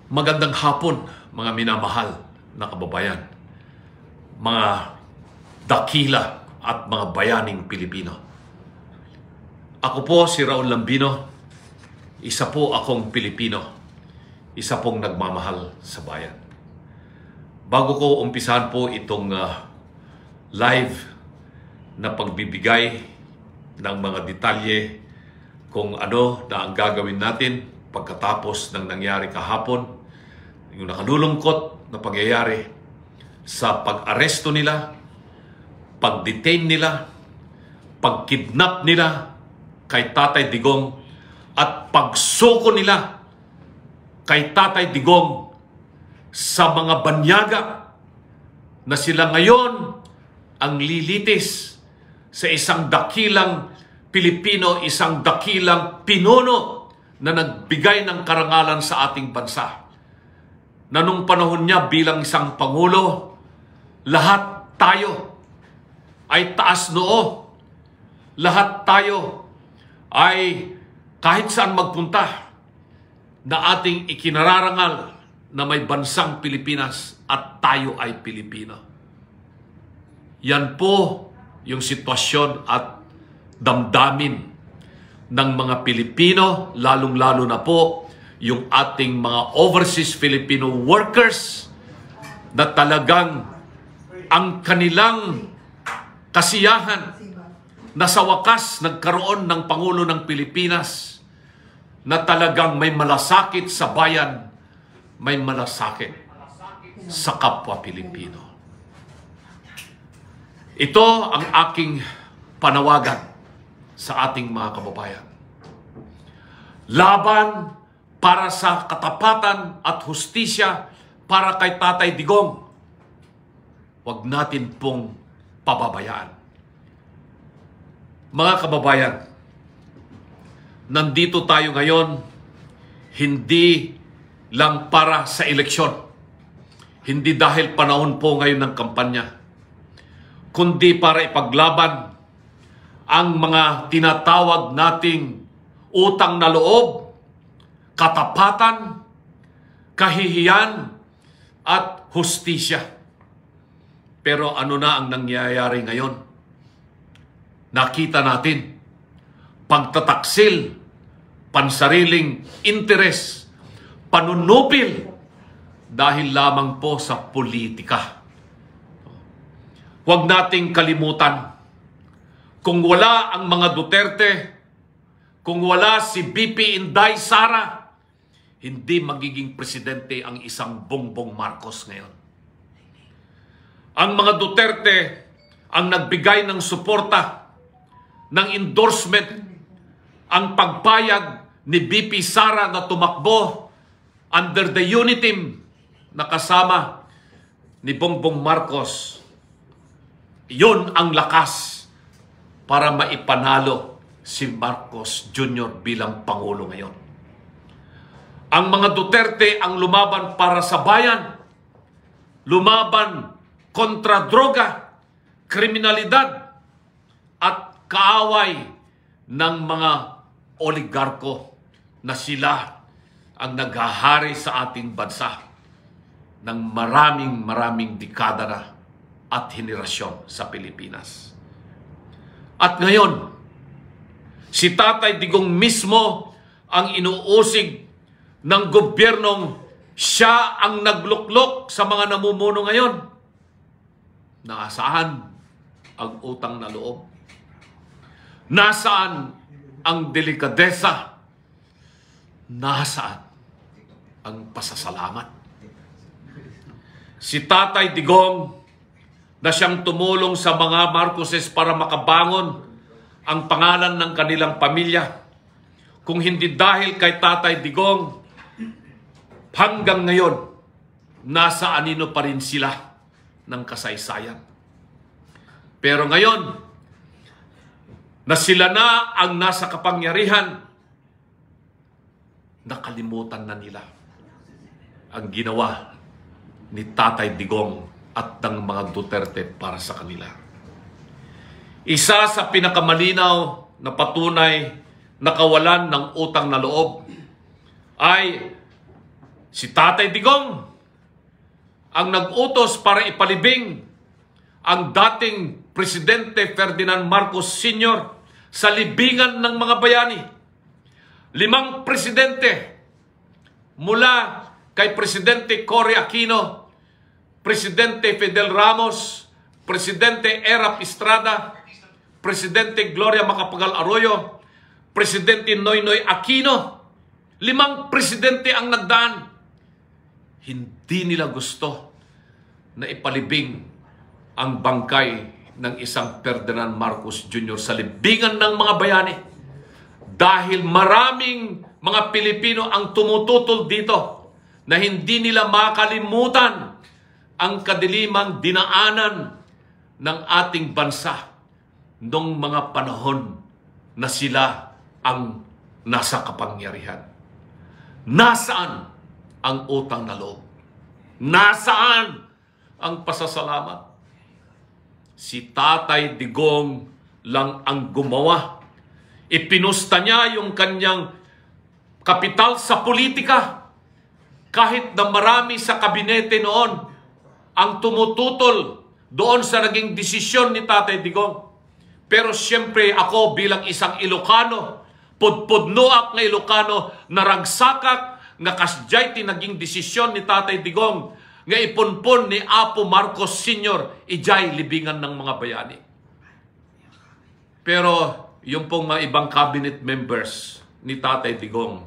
Magandang hapon, mga minamahal na kababayan, mga dakila at mga bayaning Pilipino. Ako po si Raul Lambino, isa po akong Pilipino, isa pong nagmamahal sa bayan. Bago ko umpisahan po itong live na pagbibigay ng mga detalye kung ano na ang gagawin natin pagkatapos ng nangyari kahapon, yung nakalulungkot na pangyayari sa pag-aresto nila, pag-detain nila, pag-kidnap nila kay Tatay Digong at pagsuko nila kay Tatay Digong sa mga banyaga na sila ngayon ang lilitis sa isang dakilang Pilipino, isang dakilang pinuno na nagbigay ng karangalan sa ating bansa. Na nung panahon niya bilang isang Pangulo, lahat tayo ay taas noo. Lahat tayo ay kahit saan magpunta na ating ikinararangal na may bansang Pilipinas at tayo ay Pilipino. Yan po yung sitwasyon at damdamin ng mga Pilipino, lalong-lalo na po yung ating mga overseas Filipino workers na talagang ang kanilang kasiyahan na sa wakas nagkaroon ng Pangulo ng Pilipinas na talagang may malasakit sa bayan, may malasakit sa kapwa Pilipino. Ito ang aking panawagan sa ating mga kababayan. Laban para sa katapatan at hustisya para kay Tatay Digong. Huwag natin pong pababayaan. Mga kababayan, nandito tayo ngayon hindi lang para sa eleksyon. Hindi dahil panahon po ngayon ng kampanya, kundi para ipaglaban ang mga tinatawag nating utang na loob, katapatan, kahihiyan, at hustisya. Pero ano na ang nangyayari ngayon? Nakita natin, pagtataksil, pansariling interes, panunupil, dahil lamang po sa politika. Huwag nating kalimutan, kung wala ang mga Duterte, kung wala si BP Inday Sara, hindi magiging presidente ang isang Bongbong Marcos ngayon. Ang mga Duterte ang nagbigay ng suporta, ng endorsement, ang pagpayag ni BP Sara na tumakbo under the unity na kasama ni Bongbong Marcos. Yun ang lakas para maipanalo si Marcos Jr. bilang Pangulo ngayon. Ang mga Duterte ang lumaban para sa bayan, lumaban kontra droga, kriminalidad, at kaaway ng mga oligarko na sila ang naghahari sa ating bansa ng maraming dekada na at henerasyon sa Pilipinas. At ngayon, si Tatay Digong mismo ang inuusig ng gobyernong siya ang nagluklok sa mga namumuno ngayon. Nasaan ang utang na loob? Nasaan ang delikadesa? Nasaan ang pasasalamat? Si Tatay Digong na siyang tumulong sa mga Marcoses para makabangon ang pangalan ng kanilang pamilya. Kung hindi dahil kay Tatay Digong, hanggang ngayon, nasa anino pa rin sila ng kasaysayan. Pero ngayon, na sila na ang nasa kapangyarihan, nakalimutan na nila ang ginawa ni Tatay Digong at ng mga Duterte para sa kanila. Isa sa pinakamalinaw na patunay na kawalan ng utang na loob ay Si Tatay Digong ang nag-utos para ipalibing ang dating Presidente Ferdinand Marcos Sr. sa libingan ng mga bayani. 5 presidente mula kay Presidente Cory Aquino, Presidente Fidel Ramos, Presidente Erap Estrada, Presidente Gloria Macapagal Arroyo, Presidente Noynoy Aquino. 5 presidente ang nagdaan. Hindi nila gusto na ipalibing ang bangkay ng isang Ferdinand Marcos Jr. sa libingan ng mga bayani. Dahil maraming mga Pilipino ang tumututol dito na hindi nila makalimutan ang kadilimang dinaanan ng ating bansa noong mga panahon na sila ang nasa kapangyarihan. Nasaan ang utang na loob? Nasaan ang pasasalamat? Si Tatay Digong lang ang gumawa. Ipinusta niya yung kanyang kapital sa politika. Kahit na marami sa kabinete noon ang tumututol doon sa naging desisyon ni Tatay Digong. Pero siyempre ako bilang isang Ilocano, pudpudnoak nga Ilocano, naragsakak nga kasjay naging desisyon ni Tatay Digong nga ipunpon ni Apo Marcos Sr. ijay libingan ng mga bayani. Pero yung pong mga ibang cabinet members ni Tatay Digong,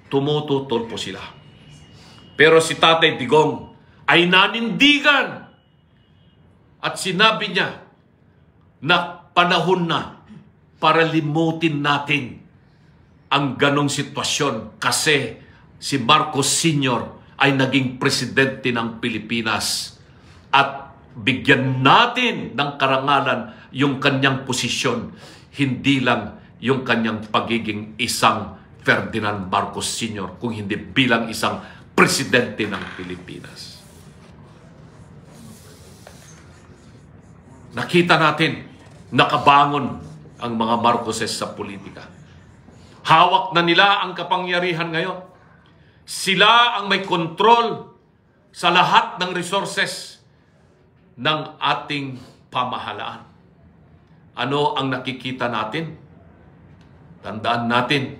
tumututol po sila. Pero si Tatay Digong ay nanindigan at sinabi niya na panahon na para limutin natin ang ganong sitwasyon kasi si Marcos Sr. ay naging presidente ng Pilipinas at bigyan natin ng karangalan yung kanyang posisyon, hindi lang yung kanyang pagiging isang Ferdinand Marcos Sr., kung hindi bilang isang presidente ng Pilipinas. Nakita natin, nakabangon ang mga Marcoses sa politika. Hawak na nila ang kapangyarihan ngayon. Sila ang may kontrol sa lahat ng resources ng ating pamahalaan. Ano ang nakikita natin? Tandaan natin,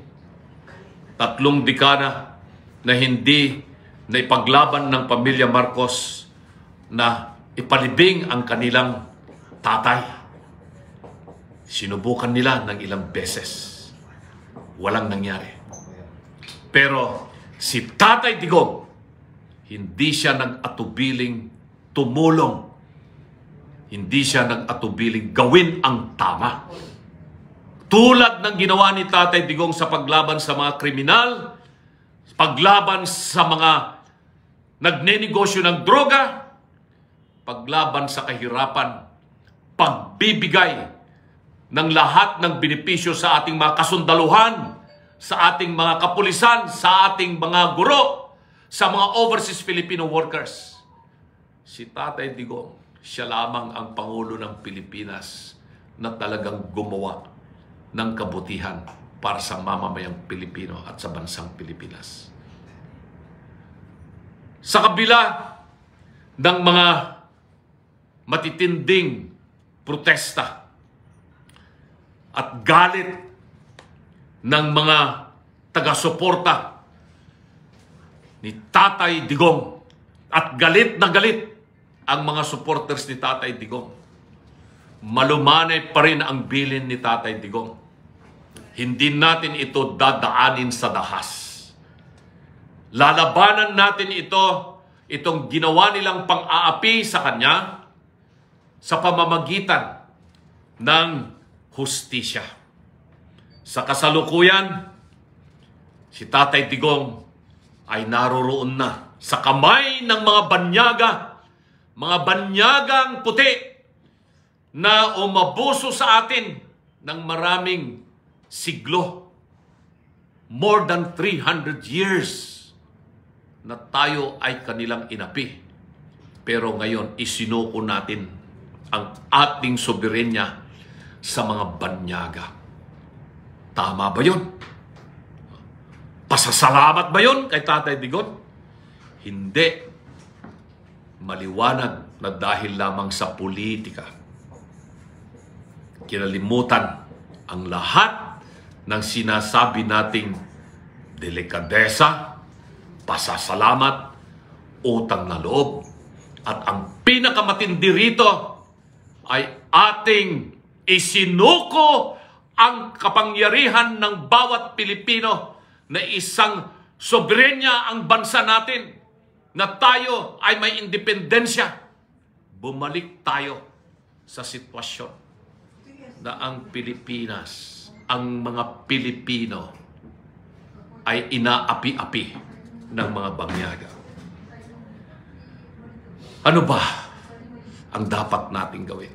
3 dekada na hindi na ipaglaban ng pamilya Marcos na ipalibing ang kanilang tatay. Sinubukan nila ng ilang beses. Walang nangyari. Pero si Tatay Digong, hindi siya nag-atubiling tumulong. Hindi siya nag-atubiling gawin ang tama. Tulad ng ginawa ni Tatay Digong sa paglaban sa mga kriminal, paglaban sa mga nagnenegosyo ng droga, paglaban sa kahirapan, pagbibigay ng lahat ng benepisyo sa ating mga kasundaluhan, sa ating mga kapulisan, sa ating mga guro, sa mga overseas Filipino workers. Si Tatay Digong, siya lamang ang Pangulo ng Pilipinas na talagang gumawa ng kabutihan para sa mamamayang Pilipino at sa bansang Pilipinas. Sa kabila ng mga matitinding protesta at galit ng mga taga-suporta ni Tatay Digong at galit na galit ang mga supporters ni Tatay Digong, malumanay pa rin ang bilin ni Tatay Digong. Hindi natin ito dadaanin sa dahas. Lalabanan natin itong ginawa nilang pang-aapi sa kanya sa pamamagitan ng hustisya. Sa kasalukuyan, si Tatay Digong ay naroroon na sa kamay ng mga banyagang puti na umabuso sa atin ng maraming siglo. More than 300 years na tayo ay kanilang inapi. Pero ngayon, isinuko natin ang ating soberenya sa mga banyaga. Tama ba yun? Pasasalamat ba yun kay Tatay Digong? Hindi maliwanag na dahil lamang sa politika. Kinalimutan ang lahat ng sinasabi nating delikadesa, pasasalamat, utang na loob. At ang pinakamatindi rito ay ating isinuko ang kapangyarihan ng bawat Pilipino na isang soberenya ang bansa natin, na tayo ay may independensya. Bumalik tayo sa sitwasyon na ang Pilipinas, ang mga Pilipino ay inaapi-api ng mga banyaga. Ano ba ang dapat nating gawin?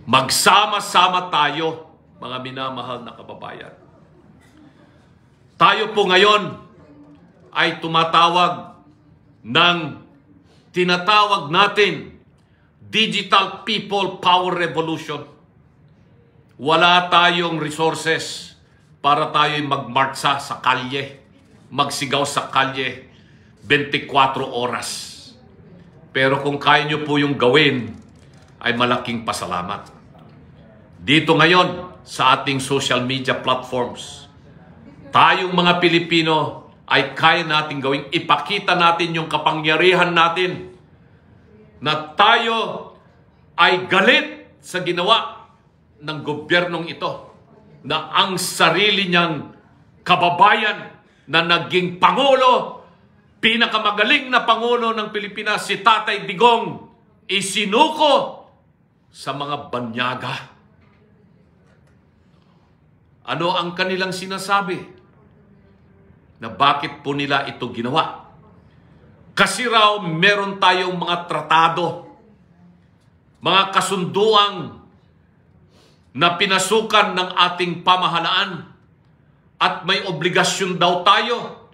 Magsama-sama tayo, mga minamahal na kababayan. Tayo po ngayon ay tumatawag ng tinatawag natin Digital People Power Revolution. Wala tayong resources para tayo'y magmarcha sa kalye, magsigaw sa kalye 24 oras. Pero kung kaya nyo po yung gawin, ay malaking pasalamat. Dito ngayon sa ating social media platforms, tayong mga Pilipino ay kaya natin gawing ipakita natin yung kapangyarihan natin na tayo ay galit sa ginawa ng gobyernong ito, na ang sarili niyang kababayan na naging Pangulo, pinakamagaling na Pangulo ng Pilipinas, si Tatay Digong, isinuko sa mga banyaga. Ano ang kanilang sinasabi? Na bakit po nila ito ginawa? Kasi raw meron tayong mga tratado, mga kasunduang na pinasukan ng ating pamahalaan, at may obligasyon daw tayo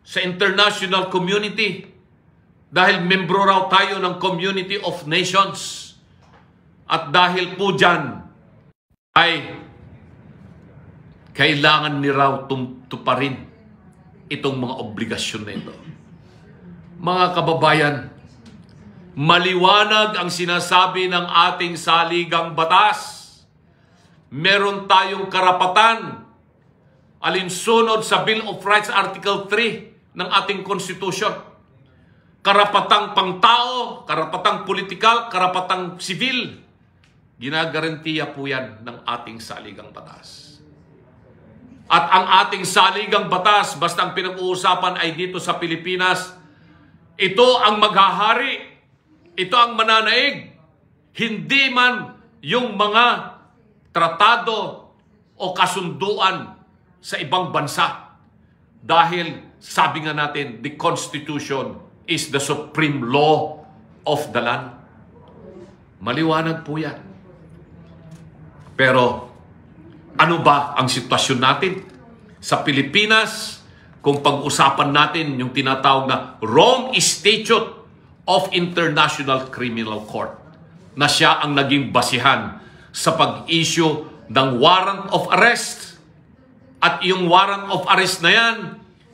sa international community dahil membro raw tayo ng Community of Nations. At dahil po dyan ay kailangan ni raw tuparin itong mga obligasyon na ito. Mga kababayan, maliwanag ang sinasabi ng ating saligang batas. Meron tayong karapatan alinsunod sa Bill of Rights Article 3 ng ating konstitusyon. Karapatang pangtao, karapatang politikal, karapatang sivil. Ginagarantiya po yan ng ating saligang batas. At ang ating saligang batas, basta ang pinag-uusapan ay dito sa Pilipinas, ito ang maghahari, ito ang mananaig, hindi man yung mga tratado o kasunduan sa ibang bansa. Dahil sabi nga natin, the Constitution is the supreme law of the land. Maliwanag po yan. Pero ano ba ang sitwasyon natin sa Pilipinas kung pag-usapan natin yung tinatawag na Rome Statute of International Criminal Court, na siya ang naging basihan sa pag-issue ng warrant of arrest. At yung warrant of arrest na yan,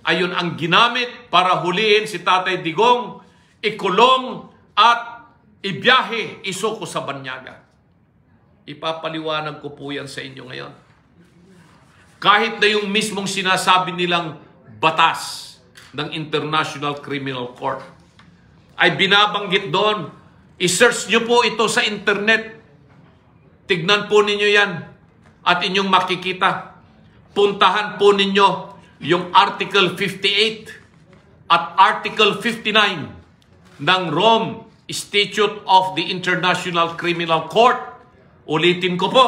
ayun ang ginamit para hulihin si Tatay Digong, ikulong at ibiyahe, isuko sa banyaga. Ipapaliwanag ko po yan sa inyo ngayon. Kahit na yung mismong sinasabi nilang batas ng International Criminal Court ay binabanggit doon. I-search nyo po ito sa internet. Tignan po ninyo yan at inyong makikita. Puntahan po ninyo yung Article 58 at Article 59 ng Rome Statute of the International Criminal Court. Ulitin ko po,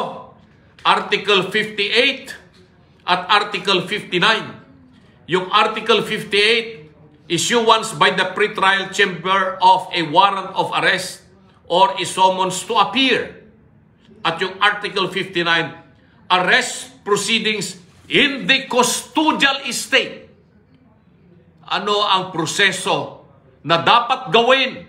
Article 58 at Article 59. Yung Article 58, issuance by the pretrial chamber of a warrant of arrest or a summons to appear. At yung Article 59, arrest proceedings in the custodial estate. Ano ang proseso na dapat gawin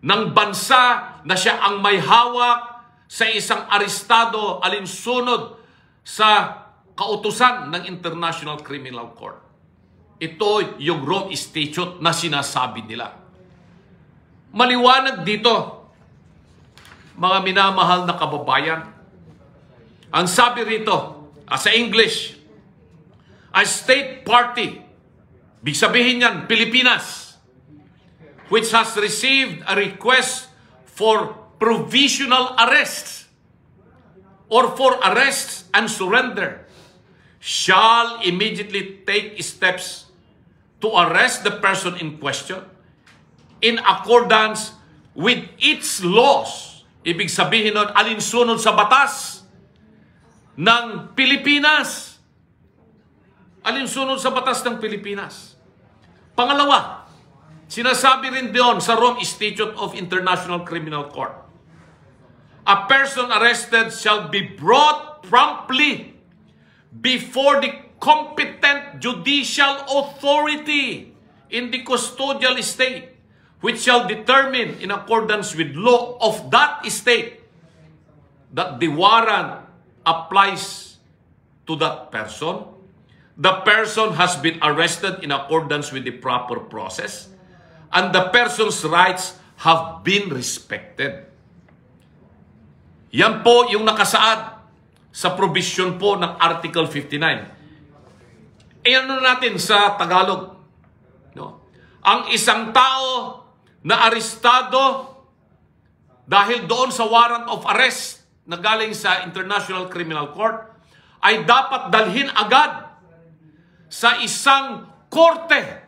ng bansa na siya ang may hawak sa isang arestado alinsunod sa kautusan ng International Criminal Court? Ito yung Rome Statute na sinasabi nila. Maliwanag dito, mga minamahal na kababayan. Ang sabi rito, sa English, a state party, big sabihin yan, Pilipinas, which has received a request for provisional arrests or for arrests and surrender, shall immediately take steps to arrest the person in question in accordance with its laws. Ibig sabihin nun, alinsunod sa batas ng Pilipinas. Alinsunod sa batas ng Pilipinas. Pangalawa, sinasabi rin doon sa Rome Statute of International Criminal Court, a person arrested shall be brought promptly before the competent judicial authority in the custodial state, which shall determine in accordance with law of that state that the warrant applies to that person. The person has been arrested in accordance with the proper process, and the person's rights have been respected. Yan po yung nakasaad sa provision po ng Article 59. Ano natin sa Tagalog? No? Ang isang tao na arestado dahil doon sa warrant of arrest na galing sa International Criminal Court ay dapat dalhin agad sa isang korte.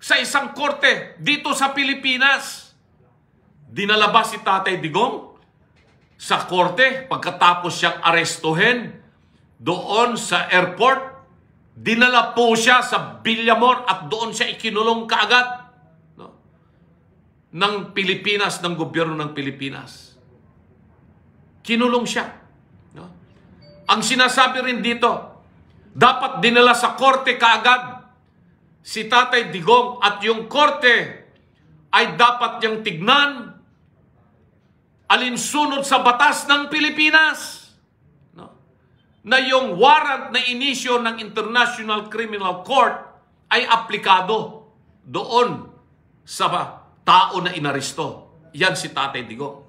Sa isang korte dito sa Pilipinas. Dinala ba si Tatay Digong sa korte pagkatapos siyang arestuhin doon sa airport? Dinala po siya sa Villamor at doon siya ikinulong kaagad, no? Ng Pilipinas, ng gobyerno ng Pilipinas. Kinulong siya. No? Ang sinasabi rin dito, dapat dinala sa korte kaagad si Tatay Digong at yung korte ay dapat niyang tignan alinsunod sa batas ng Pilipinas. Na yung warrant na inisyo ng International Criminal Court ay aplikado doon sa tao na inaristo. Yan si Tatay Digong.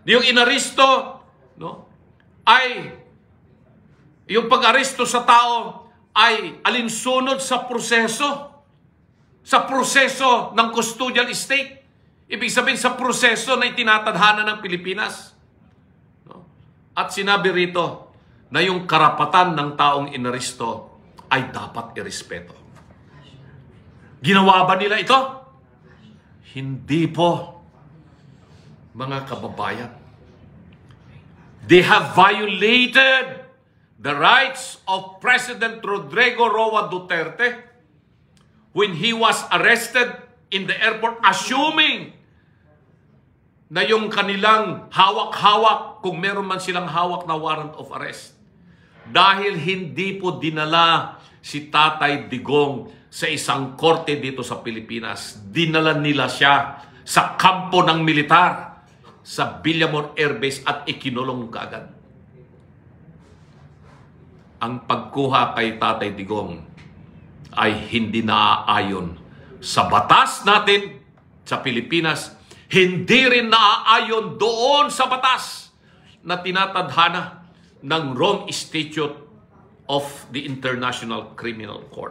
Yung inaristo, no, ay yung pag-aristo sa tao ay alinsunod sa proseso ng custodial state. Ibig sabihin sa proseso na itinatadhana ng Pilipinas. No? At sinabi rito, na yung karapatan ng taong inaristo ay dapat irespeto. Ginawa ba nila ito? Hindi po, mga kababayan. They have violated the rights of President Rodrigo Roa Duterte when he was arrested in the airport, assuming na yung kanilang hawak-hawak, kung meron man silang hawak na warrant of arrest. Dahil hindi po dinala si Tatay Digong sa isang korte dito sa Pilipinas. Dinala nila siya sa kampo ng militar sa Villamor Air Base at ikinulong kaagad. Ang pagkuha kay Tatay Digong ay hindi naaayon sa batas natin sa Pilipinas. Hindi rin naaayon doon sa batas na tinatadhana ng Rome Statute of the International Criminal Court.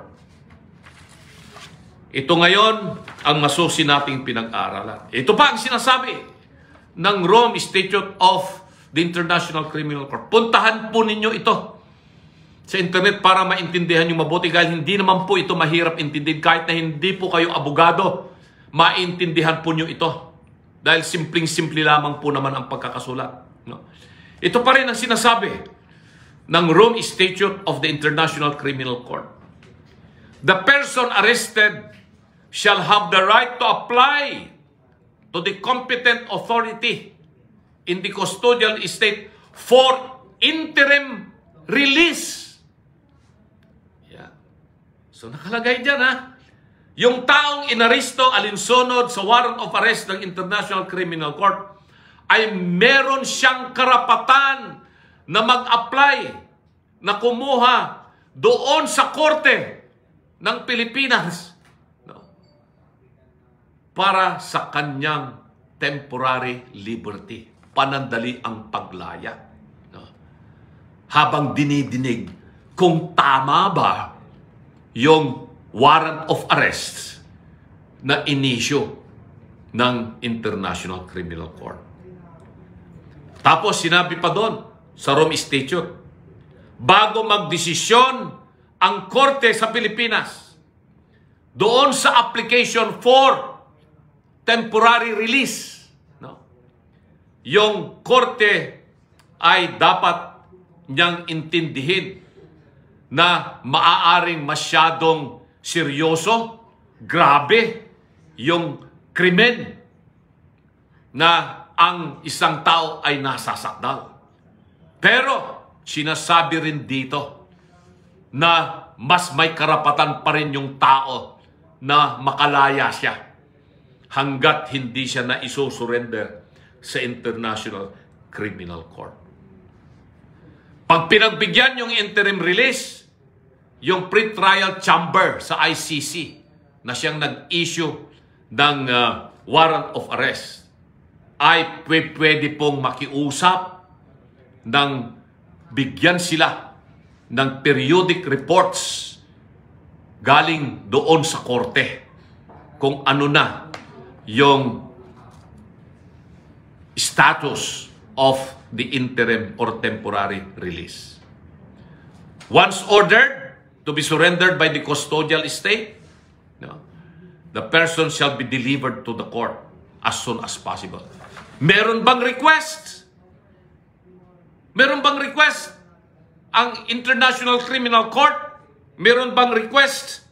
Ito ngayon ang masusi nating pinag-aaralan. Ito pa ang sinasabi ng Rome Statute of the International Criminal Court. Puntahan po ninyo ito sa internet para maintindihan nyo mabuti, dahil hindi naman po ito mahirap intindihin. Kahit na hindi po kayo abogado, maintindihan po nyo ito. Dahil simpleng-simple lamang po naman ang pagkakasulat. No? Ito pa rin ang sinasabi ng Rome Statute of the International Criminal Court. The person arrested shall have the right to apply to the competent authority in the custodial state for interim release. Yeah. So nakalagay dyan, ha? Yung taong inaristo alinsunod sa warrant of arrest ng International Criminal Court ay meron siyang karapatan na mag-apply, na kumuha doon sa korte ng Pilipinas, no, para sa kanyang temporary liberty. Panandali ang paglaya. No? Habang dinidinig kung tama ba yung warrant of arrest na inisyu ng International Criminal Court. Tapos sinabi pa doon sa Rome Statute, bago magdesisyon ang korte sa Pilipinas doon sa application for temporary release, no, yung korte ay dapat niyang intindihin na maaaring masyadong seryoso, grabe yung krimen na ang isang tao ay nasasakdal. Pero sinasabi rin dito na mas may karapatan pa rin yung tao na makalaya siya hanggat hindi siya na isusurrender sa International Criminal Court. Pag pinagbigyan yung interim release, yung pre-trial chamber sa ICC na siyang nag-issue ng warrant of arrest ay pwede pong makiusap ng bigyan sila ng periodic reports galing doon sa korte kung ano na yung status of the interim or temporary release. Once ordered to be surrendered by the custodial estate, no, the person shall be delivered to the court as soon as possible. Meron bang request? Meron bang request ang International Criminal Court? Meron bang request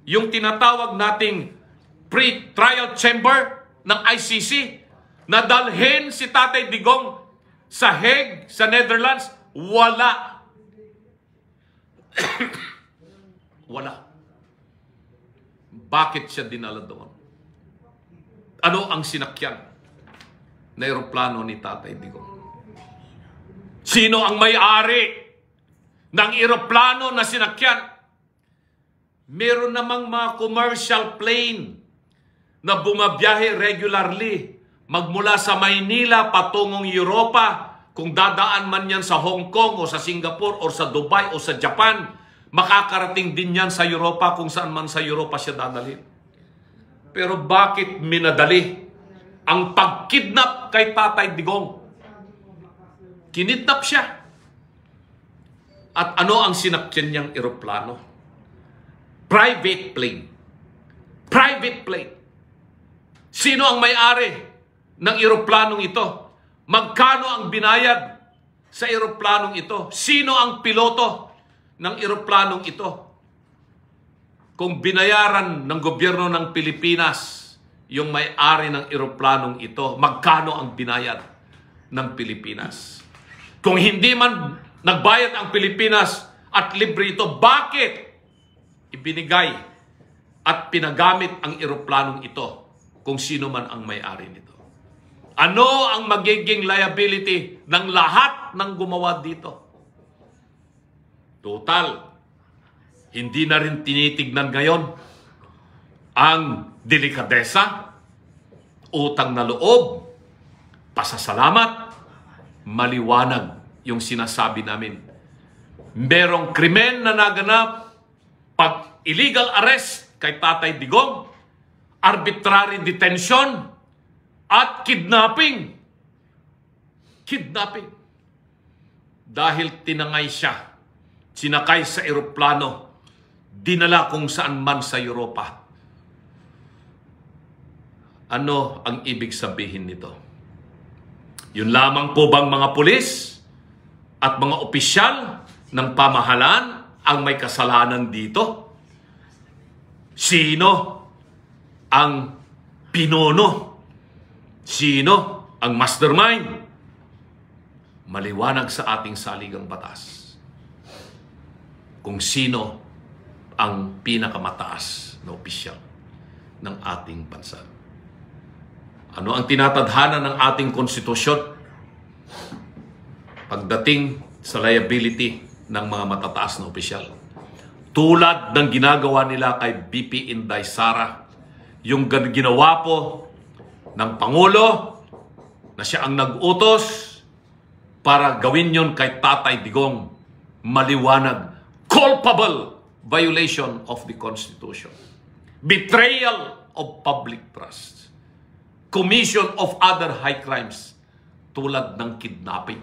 yung tinatawag nating pre-trial chamber ng ICC na dalhin si Tatay Digong sa Hague, sa Netherlands? Wala. Wala. Bakit siya dinala doon? Ano ang sinakyan na eroplano ni Tatay Digong? Sino ang may-ari ng eroplano na sinakyan? Meron namang mga commercial plane na bumabiyahe regularly magmula sa Maynila patungong Europa. Kung dadaan man yan sa Hong Kong o sa Singapore o sa Dubai o sa Japan, makakarating din yan sa Europa kung saan man sa Europa siya dadalhin. Pero bakit minadali ang pagkidnap kay Tatay Digong? Kinidnap siya. At ano ang sinakyan niyang eroplano? Private plane. Private plane. Sino ang may-ari ng eroplanong ito? Magkano ang binayad sa eroplanong ito? Sino ang piloto ng eroplanong ito? Kung binayaran ng gobyerno ng Pilipinas yung may-ari ng eroplanong ito, magkano ang binayad ng Pilipinas? Kung hindi man nagbayad ang Pilipinas at libre ito, bakit ibinigay at pinagamit ang eroplanong ito kung sino man ang may-ari nito? Ano ang magiging liability ng lahat ng gumawa dito? Total, hindi na rin tinitignan ngayon ang delikadesa, utang na loob, pasasalamat. Maliwanag yung sinasabi namin. Merong krimen na naganap, pag illegal arrest kay Tatay Digong, arbitrary detention, at kidnapping. Kidnapping. Dahil tinangay siya, sinakay sa eroplano, dinala kung saan man sa Europa. Ano ang ibig sabihin nito? Yun lamang po bang mga pulis at mga opisyal ng pamahalaan ang may kasalanan dito? Sino ang pinuno? Sino ang mastermind? Maliwanag sa ating saligang batas kung sino ang pinakamataas na opisyal ng ating bansa. Ano ang tinatadhana ng ating konstitusyon pagdating sa liability ng mga matataas na opisyal? Tulad ng ginagawa nila kay BP Inday Sara, yung ginawa po ng Pangulo na siya ang nag-utos para gawin yon kay Tatay Digong, maliwanag, culpable violation of the Constitution, betrayal of public trust, commission of other high crimes tulad ng kidnapping.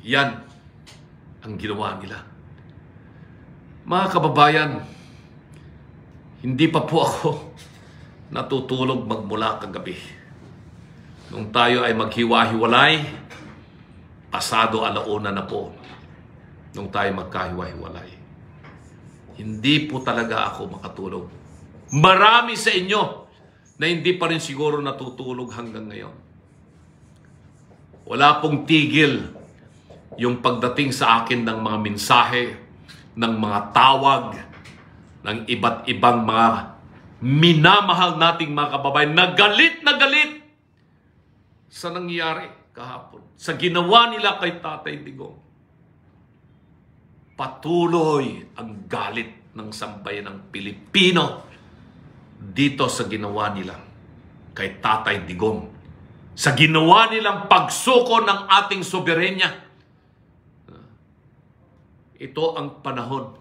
Yan ang ginawa nila. Mga kababayan, hindi pa po ako natutulog magmula kagabi. Nung tayo ay maghiwa-hiwalay, pasado 1:00 na po nung tayo magkahiwa-hiwalay. Hindi po talaga ako makatulog. Marami sa inyo na hindi pa rin siguro natutulog hanggang ngayon. Wala pong tigil yung pagdating sa akin ng mga mensahe, ng mga tawag, ng iba't ibang mga minamahal nating mga kababayan na galit sa nangyari kahapon, sa ginawa nila kay Tatay Digong. Patuloy ang galit ng sambayan ng Pilipino dito sa ginawa nila kay Tatay Digong, sa ginawa nilang pagsuko ng ating soberenya. Ito ang panahon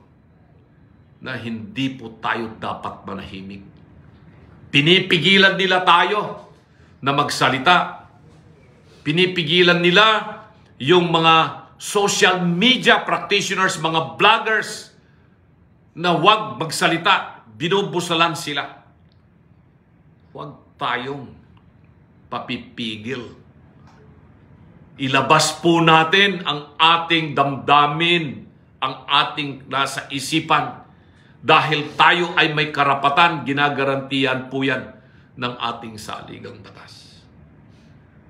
na hindi po tayo dapat manahimik. Pinipigilan nila tayo na magsalita. Pinipigilan nila yung mga social media practitioners, mga vloggers na huwag magsalita. Binubusalan sila. Huwag tayong papipigil. Ilabas po natin ang ating damdamin, ang ating nasa isipan. Dahil tayo ay may karapatan, ginagarantiyan po yan ng ating saligang batas.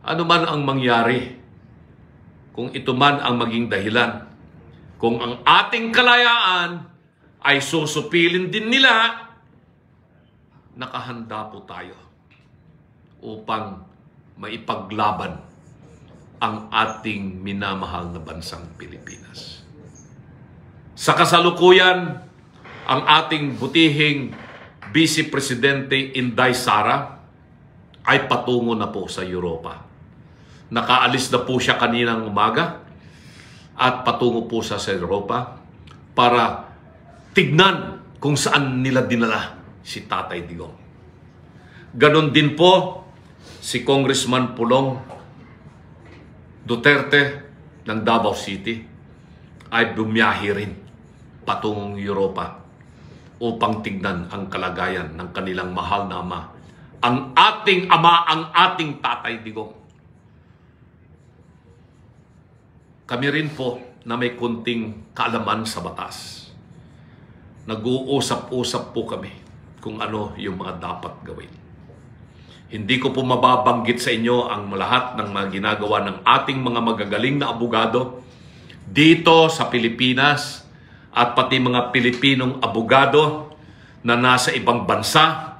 Ano man ang mangyari, kung ito man ang maging dahilan, kung ang ating kalayaan ay susupilin din nila, nakahanda po tayo upang maipaglaban ang ating minamahal na bansang Pilipinas. Sa kasalukuyan, ang ating butihing Vice Presidente Inday Sara ay patungo na po sa Europa. Nakaalis na po siya kaninang umaga at patungo po sa Europa para tignan kung saan nila dinala si Tatay Digong. Ganon din po si Congressman Pulong Duterte ng Davao City ay bumiyahe rin patungong Europa upang tignan ang kalagayan ng kanilang mahal na ama, ang ating Tatay Digong. Kami rin po na may kunting kaalaman sa batas. Nag-uusap-usap po kami kung ano yung mga dapat gawin. Hindi ko po mababanggit sa inyo ang lahat ng mga ginagawa ng ating mga magagaling na abogado dito sa Pilipinas at pati mga Pilipinong abogado na nasa ibang bansa.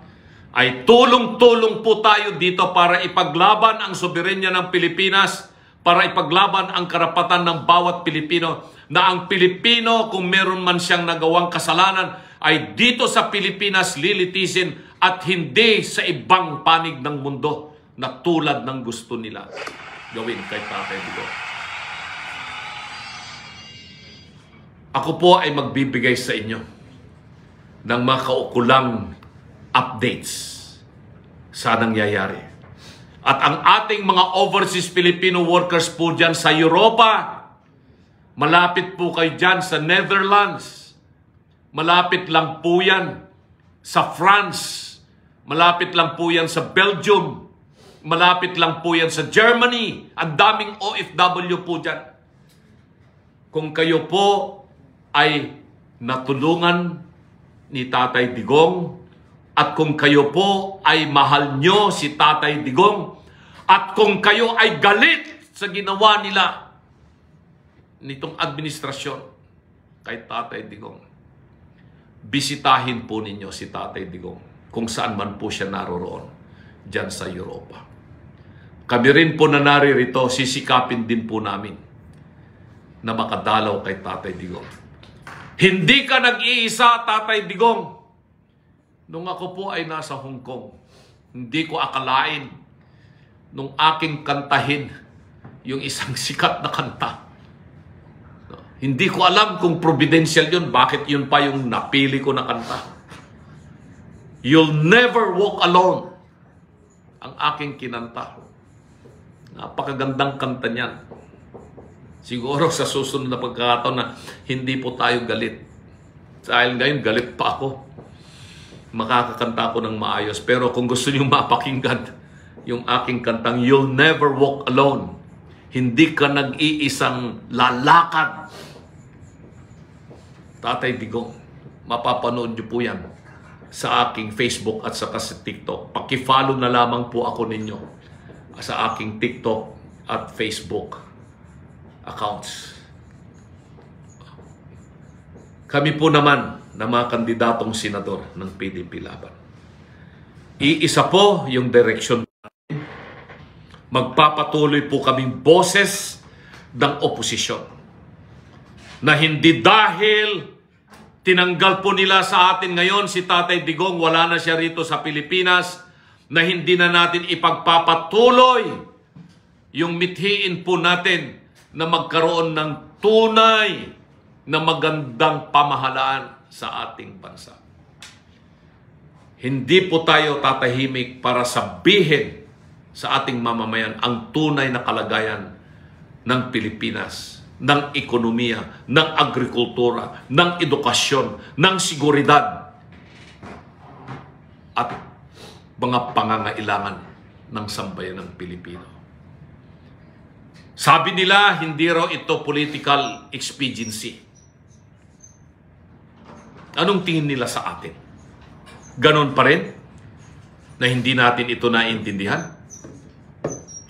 Ay tulong-tulong po tayo dito para ipaglaban ang soberenya ng Pilipinas, para ipaglaban ang karapatan ng bawat Pilipino, na ang Pilipino, kung meron man siyang nagawang kasalanan, ay dito sa Pilipinas lilitisin at hindi sa ibang panig ng mundo na tulad ng gusto nila gawin kay Tatay Digong. Ako po ay magbibigay sa inyo ng mga kaukulang updates sa nangyayari. At ang ating mga overseas Filipino workers po dyan sa Europa, malapit po kayo dyan sa Netherlands, malapit lang po yan sa France, malapit lang po yan sa Belgium, malapit lang po yan sa Germany, ang daming OFW po dyan. Kung kayo po ay natulungan ni Tatay Digong, at kung kayo po ay mahal nyo si Tatay Digong, at kung kayo ay galit sa ginawa nila nitong administrasyon kay Tatay Digong, bisitahin po ninyo si Tatay Digong kung saan man po siya naroroon dyan sa Europa. Kami rin po na naririto, sisikapin din po namin na makadalaw kay Tatay Digong. Hindi ka nag-iisa, Tatay Digong. Nung ako po ay nasa Hong Kong, hindi ko akalain nung aking kantahin yung isang sikat na kanta. Hindi ko alam kung providential yun, bakit yun pa yung napili ko na kanta. You'll never walk alone. Ang aking kinanta. Napakagandang kanta niyan. Siguro sa susunod na pagkakataon na hindi po tayo galit. Dahil ngayon galit pa ako. Makakakanta ako ng maayos. Pero kung gusto niyo mapakinggan yung aking kantang You'll Never Walk Alone, hindi ka nag-iisang lalakad. Tatay Digong, mapapanood niyo po yan sa aking Facebook at sa TikTok. Paki-follow na lamang po ako ninyo sa aking TikTok at Facebook accounts. Kami po naman na mga kandidatong senador ng PDP Laban. Iisa po yung direksyon natin. Magpapatuloy po kaming boses ng oposisyon na hindi dahil tinanggal po nila sa atin ngayon si Tatay Digong, wala na siya rito sa Pilipinas, na hindi na natin ipagpapatuloy yung mithiin po natin na magkaroon ng tunay na magandang pamahalaan sa ating bansa. Hindi po tayo tatahimik para sabihin sa ating mamamayan ang tunay na kalagayan ng Pilipinas, ng ekonomiya, ng agrikultura, ng edukasyon, ng seguridad at mga pangangailangan ng sambayan ng Pilipino. Sabi nila, hindi raw ito political expediency. Anong tingin nila sa atin? Ganon pa rin? Na hindi natin ito naiintindihan?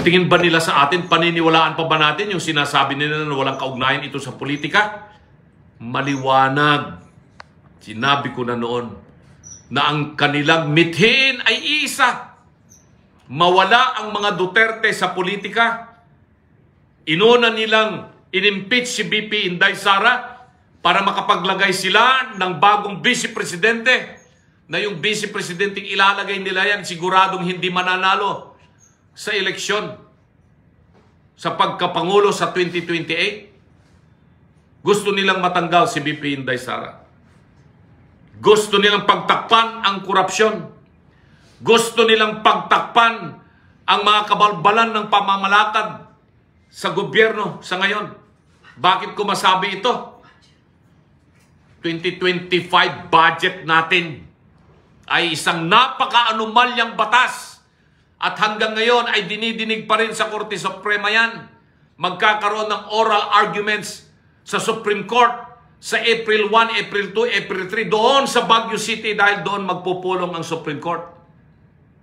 Tingin ba nila sa atin, paniniwalaan pa ba natin yung sinasabi nila na walang kaugnayan ito sa politika? Maliwanag. Sinabi ko na noon na ang kanilang mithiin ay isa. Mawala ang mga Duterte sa politika. Inuna nilang inimpeach si BP Inday Sara para makapaglagay sila ng bagong vice-presidente na yung vice-presidenteng ilalagay nila yan siguradong hindi mananalo sa eleksyon sa pagkapangulo sa 2028. Gusto nilang matanggal si BP Inday Sara. Gusto nilang pagtakpan ang korupsyon. Gusto nilang pagtakpan ang mga kabalbalan ng pamamalakad sa gobyerno sa ngayon. Bakit ko masabi ito? 2025 budget natin ay isang napaka-anomalyang batas. At hanggang ngayon ay dinidinig pa rin sa Korte Suprema yan. Magkakaroon ng oral arguments sa Supreme Court sa April 1, April 2, April 3 doon sa Baguio City dahil doon magpupulong ang Supreme Court.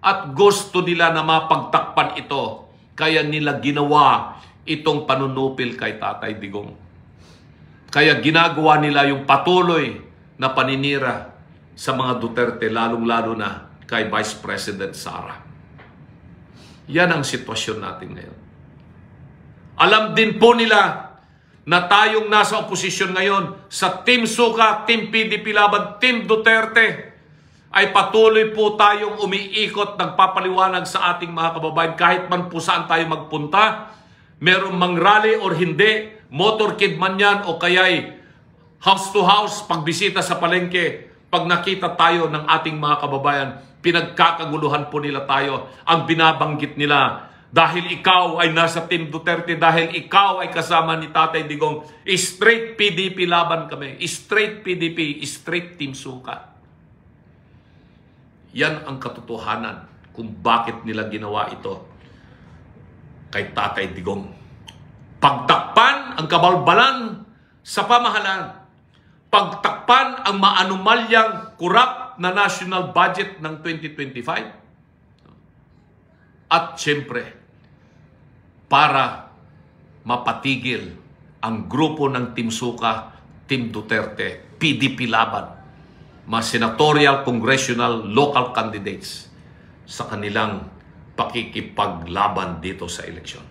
At gusto nila na mapagtakpan ito. Kaya nila ginawa itong panunupil kay Tatay Digong. Kaya ginagawa nila yung patuloy na paninira sa mga Duterte, lalong-lalo na kay Vice President Sara. Yan ang sitwasyon natin ngayon. Alam din po nila na tayong nasa oposisyon ngayon sa Team Suka, Team PDP Laban, Team Duterte ay patuloy po tayong umiikot, nagpapaliwanag sa ating mga kababayan kahit man po saan tayo magpunta, meron mang rally or hindi, motorkid man yan o kaya'y house to house, pagbisita sa palengke, pag nakita tayo ng ating mga kababayan, pinagkakaguluhan po nila tayo. Ang binabanggit nila, dahil ikaw ay nasa Team Duterte, dahil ikaw ay kasama ni Tatay Digong, straight PDP Laban kami, straight PDP, straight Team Suka. Yan ang katotohanan kung bakit nila ginawa ito kay Tatay Digong. Pagtakpan ang kabalbalan sa pamahalaan. Pagtakpan ang maanumalyang kurap na national budget ng 2025. At siyempre, para mapatigil ang grupo ng Team Suka, Team Duterte, PDP Laban, mga senatorial, congressional, local candidates sa kanilang pakikipaglaban dito sa eleksyon.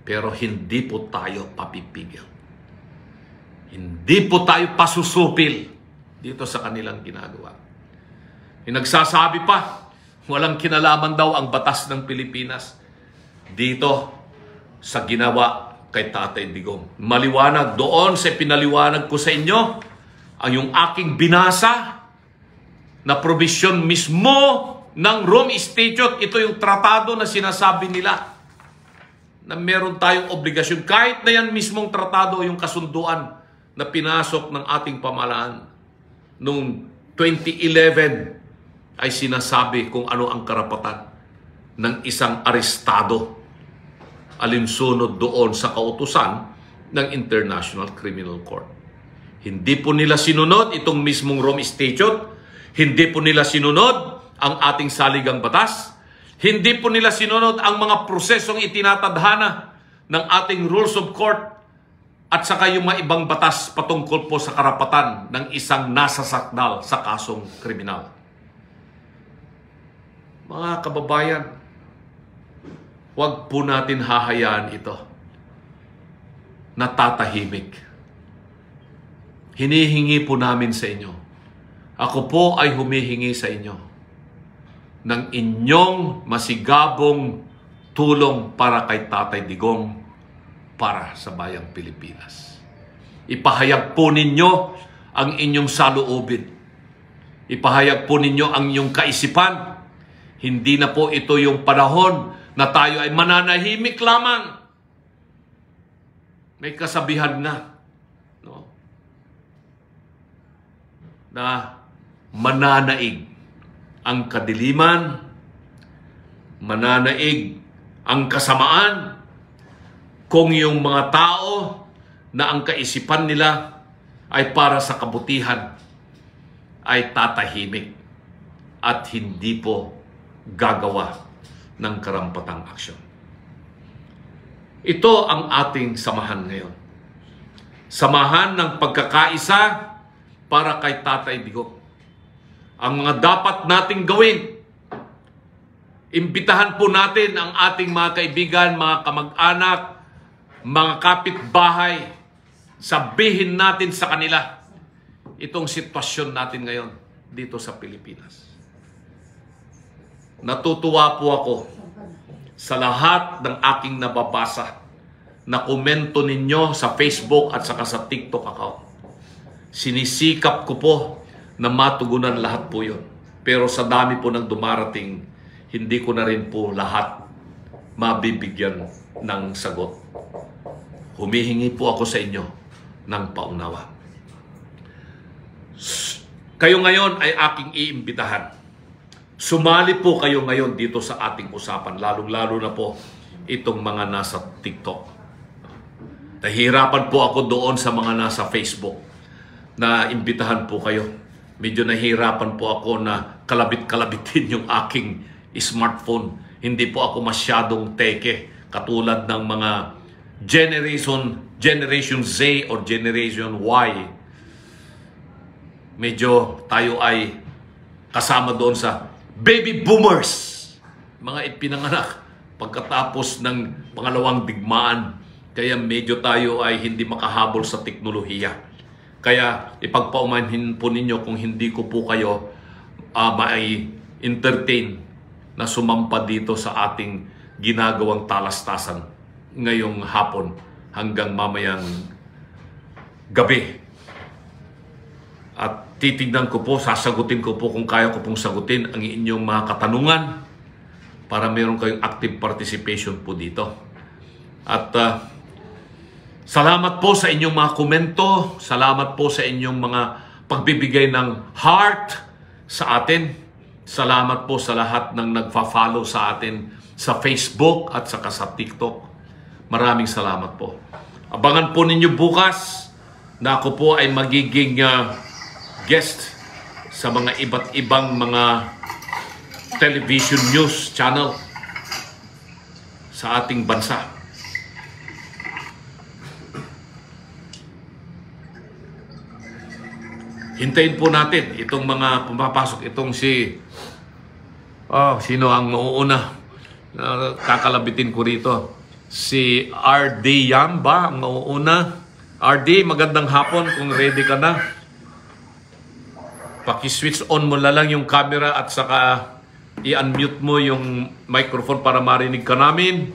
Pero hindi po tayo papipigil. Hindi po tayo pasusupil dito sa kanilang ginagawa. Nagsasabi pa, walang kinalaman daw ang batas ng Pilipinas dito sa ginawa kay Tatay Digong. Maliwanag doon sa pinaliwanag ko sa inyo ang yung aking binasa na probisyon mismo ng Rome Statute. Ito yung tratado na sinasabi nila na meron tayong obligasyon. Kahit na yan mismong tratado yung kasunduan na pinasok ng ating pamahalaan noong 2011 ay sinasabi kung ano ang karapatan ng isang arestado alinsunod doon sa kautusan ng International Criminal Court. Hindi po nila sinunod itong mismong Rome Statute, hindi po nila sinunod ang ating saligang batas, hindi po nila sinunod ang mga prosesong itinatadhana ng ating rules of court at saka yung mga ibang batas patungkol po sa karapatan ng isang nasasakdal sa kasong kriminal. Mga kababayan, huwag po natin hahayaan ito na tatahimik. Hinihingi po namin sa inyo. Ako po ay humihingi sa inyo ng inyong masigabong tulong para kay Tatay Digong, para sa bayang Pilipinas. Ipahayag po ninyo ang inyong saloobin. Ipahayag po ninyo ang inyong kaisipan. Hindi na po ito yung panahon na tayo ay mananahimik lamang. May kasabihan na, no? Na mananaig ang kadiliman, mananaig ang kasamaan, kung yung mga tao na ang kaisipan nila ay para sa kabutihan ay tatahimik at hindi po gagawa ng karampatang aksyon. Ito ang ating samahan ngayon. Samahan ng pagkakaisa para kay Tatay Digong. Ang mga dapat nating gawin, imbitahan po natin ang ating mga kaibigan, mga kamag-anak, mga kapitbahay, sabihin natin sa kanila itong sitwasyon natin ngayon dito sa Pilipinas. Natutuwa po ako sa lahat ng aking nababasa na komento ninyo sa Facebook at saka sa TikTok account. Sinisikap ko po na matugunan lahat po yun. Pero sa dami po ng dumarating, hindi ko na rin po lahat mabibigyan ng sagot. Humihingi po ako sa inyo ng paunawa. Kayo ngayon ay aking iimbitahan. Sumali po kayo ngayon dito sa ating usapan, lalong-lalo na po itong mga nasa TikTok. Nahihirapan po ako doon sa mga nasa Facebook na imbitahan po kayo. Medyo nahihirapan po ako na kalabit-kalabitin yung aking smartphone. Hindi po ako masyadong teke katulad ng mga Generation Z or Generation Y. Medyo tayo ay kasama doon sa baby boomers, mga ipinanganak pagkatapos ng pangalawang digmaan. Kaya medyo tayo ay hindi makahabol sa teknolohiya. Kaya ipagpaumanhin po ninyo kung hindi ko po kayo ma-entertain na sumampa dito sa ating ginagawang talastasan ngayong hapon hanggang mamayang gabi. At titignan ko po, sasagutin ko po kung kaya ko pong sagutin ang inyong mga katanungan para meron kayong active participation po dito. At salamat po sa inyong mga komento, salamat po sa inyong mga pagbibigay ng heart sa atin. Salamat po sa lahat ng nagfa-follow sa atin sa Facebook at saka sa TikTok. Maraming salamat po. Abangan po ninyo bukas na ako po ay magiging guest sa mga iba't ibang mga television news channel sa ating bansa. Hintayin po natin itong mga pumapasok. Itong sino ang mauuna? Kakalabitin ko rito. Si R.D. Yam ba ang mauuna? RD, magandang hapon kung ready ka na. Paki-switch on mo na lang yung camera at saka i-unmute mo yung microphone para marinig ka namin.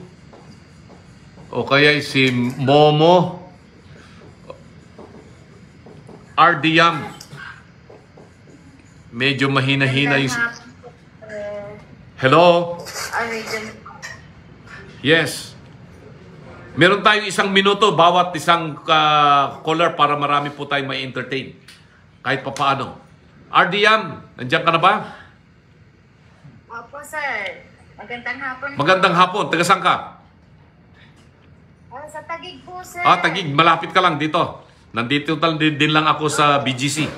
O kaya si Momo. RD Yam. Medyo mahina-hina yung... Hello? Yes. Meron tayong 1 minuto bawat isang caller para marami po tayong may entertain. Kahit pa paano. RD Yam, nandiyan ka na ba? Opo, sir. Magandang hapon. Magandang hapon. Taga saan ka? Sa Taguig po, sir. Taguig. Malapit ka lang dito. Nandito din lang ako sa BGC.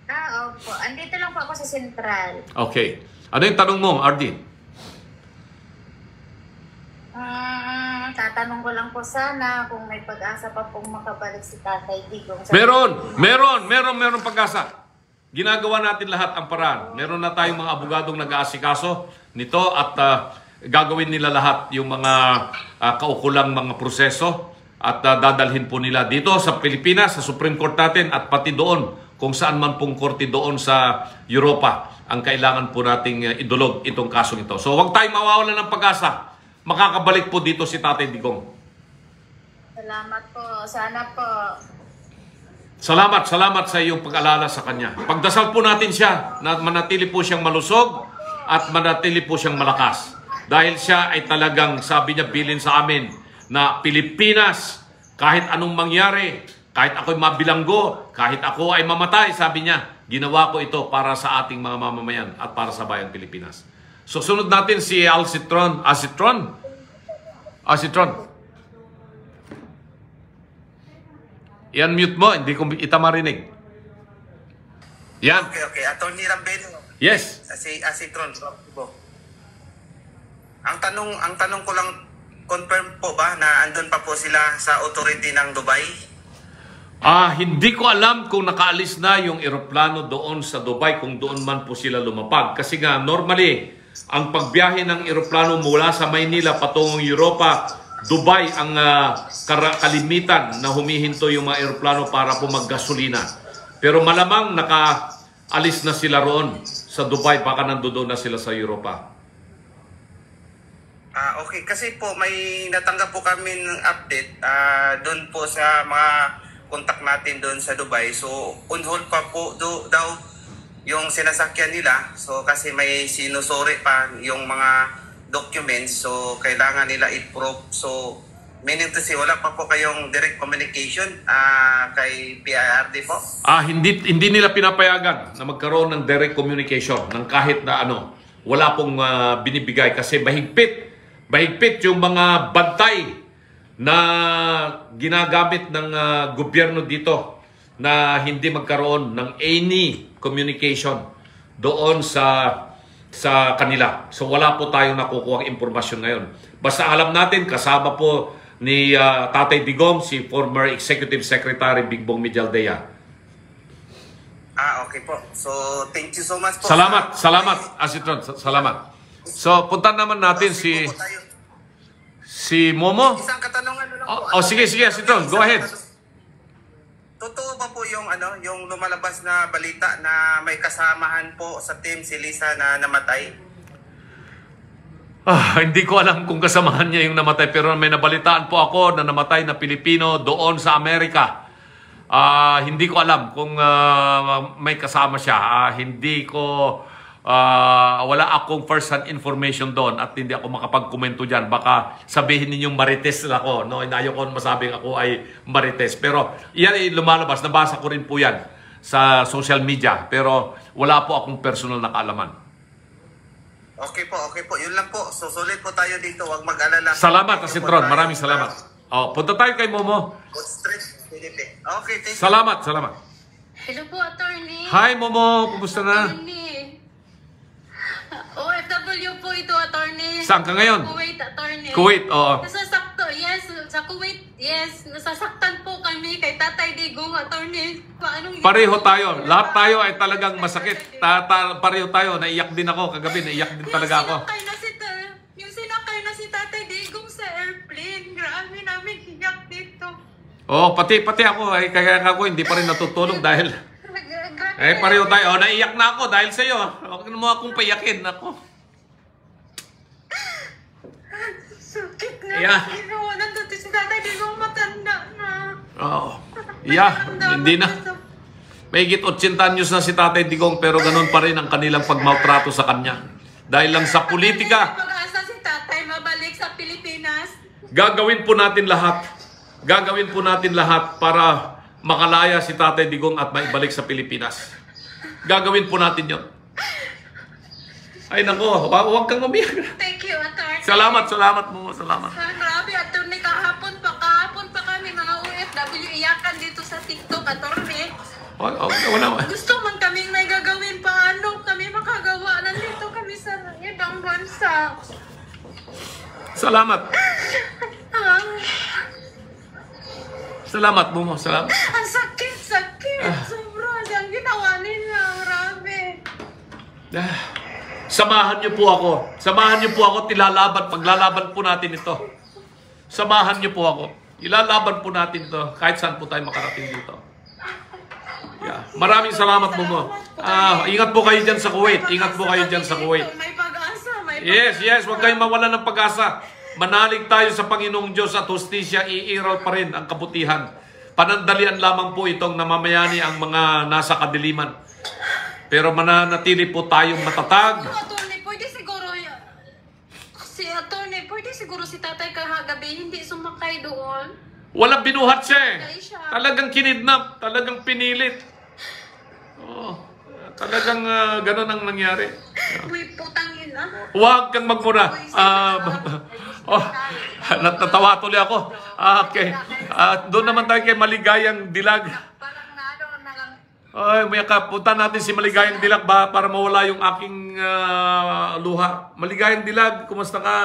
Opo. Andito lang po ako sa Central. Okay. Ano yung tanong mo, RD? Tatanong ko lang po sana kung may pag-asa pa pong makabalik si Tatay Digong. Meron pag-asa. Ginagawa natin lahat ang paraan. Meron na tayong mga abogadong nag-aasikaso nito at gagawin nila lahat yung mga kaukulang mga proseso at dadalhin po nila dito sa Pilipinas, sa Supreme Court natin at pati doon kung saan man pong korte doon sa Europa ang kailangan po nating idulog itong kasong ito. So huwag tayong mawawalan ng pag-asa. Makakabalik po dito si Tatay Digong. Salamat po. Sana po. Salamat sa iyong pag-alala sa kanya. Pagdasal po natin siya na manatili po siyang malusog at manatili po siyang malakas. Dahil siya ay talagang, sabi niya, bilin sa amin na Pilipinas, kahit anong mangyari, kahit ako'y mabilanggo, kahit ako ay mamatay, sabi niya, ginawa ko ito para sa ating mga mamamayan at para sa bayang Pilipinas. So, sunod natin si Alcitron. I-unmute mo, hindi ko ita marinig. Yan. Okay. Attorney Rambelo. Yes. Si Alcitron. Ang tanong ko lang, confirm po ba na andun pa po sila sa authority ng Dubai? Hindi ko alam kung nakaalis na yung eroplano doon sa Dubai, kung doon man po sila lumapag. Kasi nga, normally, ang pagbiyahe ng eroplano mula sa Maynila patungong Europa, Dubai ang kalimitan na humihinto yung mga eroplano para po maggasolina. Pero malamang nakaalis na sila roon sa Dubai, baka nandoon na sila sa Europa. Okay, kasi po may natanggap po kami ng update doon po sa mga contact natin doon sa Dubai. So, on hold pa po daw yung sinasakyan nila. So, kasi may sinusuri pa yung mga documents. So, kailangan nila i-prove. So, meaning to say, wala pa po kayong direct communication kay PIRD po? Hindi nila pinapayagan na magkaroon ng direct communication ng kahit na ano. Wala pong binibigay kasi mahigpit yung mga bantay na ginagamit ng gobyerno dito na hindi magkaroon ng any communication doon sa kanila. So wala po tayong nakukuha impormasyon ngayon. Basta alam natin, kasama po ni Tatay Digong, si former Executive Secretary Bingbong Medialdea. Okay po. So, thank you so much po. Salamat, Asitron. Salamat. So, punta naman natin si Momo. Isang katanungan lang po. Sige, Asitron. Go ahead. Totoo ba po yung lumalabas na balita na may kasamahan po sa team si Lisa na namatay? Hindi ko alam kung kasamahan niya yung namatay, pero may nabalitaan po ako na namatay na Pilipino doon sa Amerika. Hindi ko alam kung may kasama siya. Wala akong first-hand information doon at hindi ako makapag-komento dyan. Baka sabihin ninyong marites ako. No? Inayo ko masabing ako ay marites. Pero yan ay lumalabas. Nabasa ko rin po yan sa social media. Pero wala po akong personal na kaalaman. Okay po. Yun lang po. Susulit po tayo dito. Huwag mag-alala. Salamat, Asitron. Maraming salamat. Punta tayo kay Momo. Okay, thank you. Salamat. Hello po, attorney. Hi, Momo. Kumusta na? OFW po ito, attorney. Saan ka ngayon? Kuwait, attorney. Kuwait, oo. Sa Kuwait, yes. Nasasaktan po kami kay Tatay Digong, attorney. Pareho tayo. Lahat tayo ay talagang masakit. Pareho tayo. Naiyak din ako kagabi. Naiyak din talaga ako. Yung sinakay na si Tatay Digong sa airplane. Grabe namin hiyak dito. Oh, pati ako. Ay, kaya ako hindi pa rin natutulog dahil... pareho tayo. Oh, naiyak na ako dahil sa'yo. Huwag mo akong paiyakin. Ako. Sakit nga. Yeah. Nandito si tatay, di ko matanda na. Oo. Hindi na. May higit 80 anyos na si Tatay Digong pero ganun pa rin ang kanilang pagmaltrato sa kanya. Dahil lang sa politika. Pag-asa si tatay mabalik sa Pilipinas. Gagawin po natin lahat. Gagawin po natin lahat para makalaya si Tatay Digong at maibalik sa Pilipinas. Gagawin po natin yon. Ay nako, huwag kang umiyak. Thank you, attorney. Salamat mo. Salamat. Grabe, attorney, kahapon pa kami mga OFW iyakan dito sa TikTok, attorney. Wala. Gusto man kaming may gagawin, paano kami makagawa? Nandito kami sa ibang bansa. Salamat. Salamat mo. Salamat. Ang sakit. Sobra. Ang ginawa nila. Grabe. Samahan niyo po ako. Paglalaban po natin ito. Samahan niyo po ako. Ilalaban po natin ito kahit saan po tayo makarating dito. Yeah. Maraming salamat mo. Ingat po kayo dyan sa Kuwait. May pag-asa. Yes. Huwag kayong mawalan ng pag-asa. Manalig tayo sa Panginoong Diyos at hustisya, iiral pa rin ang kabutihan. Panandalian lamang po itong namamayani ang mga nasa kadiliman. Pero mananatili po tayong matatag. Attorney, pwede siguro si tatay kahagabi hindi sumakay doon. Walang binuhat siya. Talagang kinidnap. Talagang pinilit. Talagang ganun ang nangyari. Uy, putang ina. Huwag kang magmura. Natatawa tuloy ako. Okay. Doon naman tayo kay Maligayang Dilag. Parang na lang. Ay, punta natin si Maligayang Dilag para mawala yung aking luha. Maligayang Dilag, kumusta ka?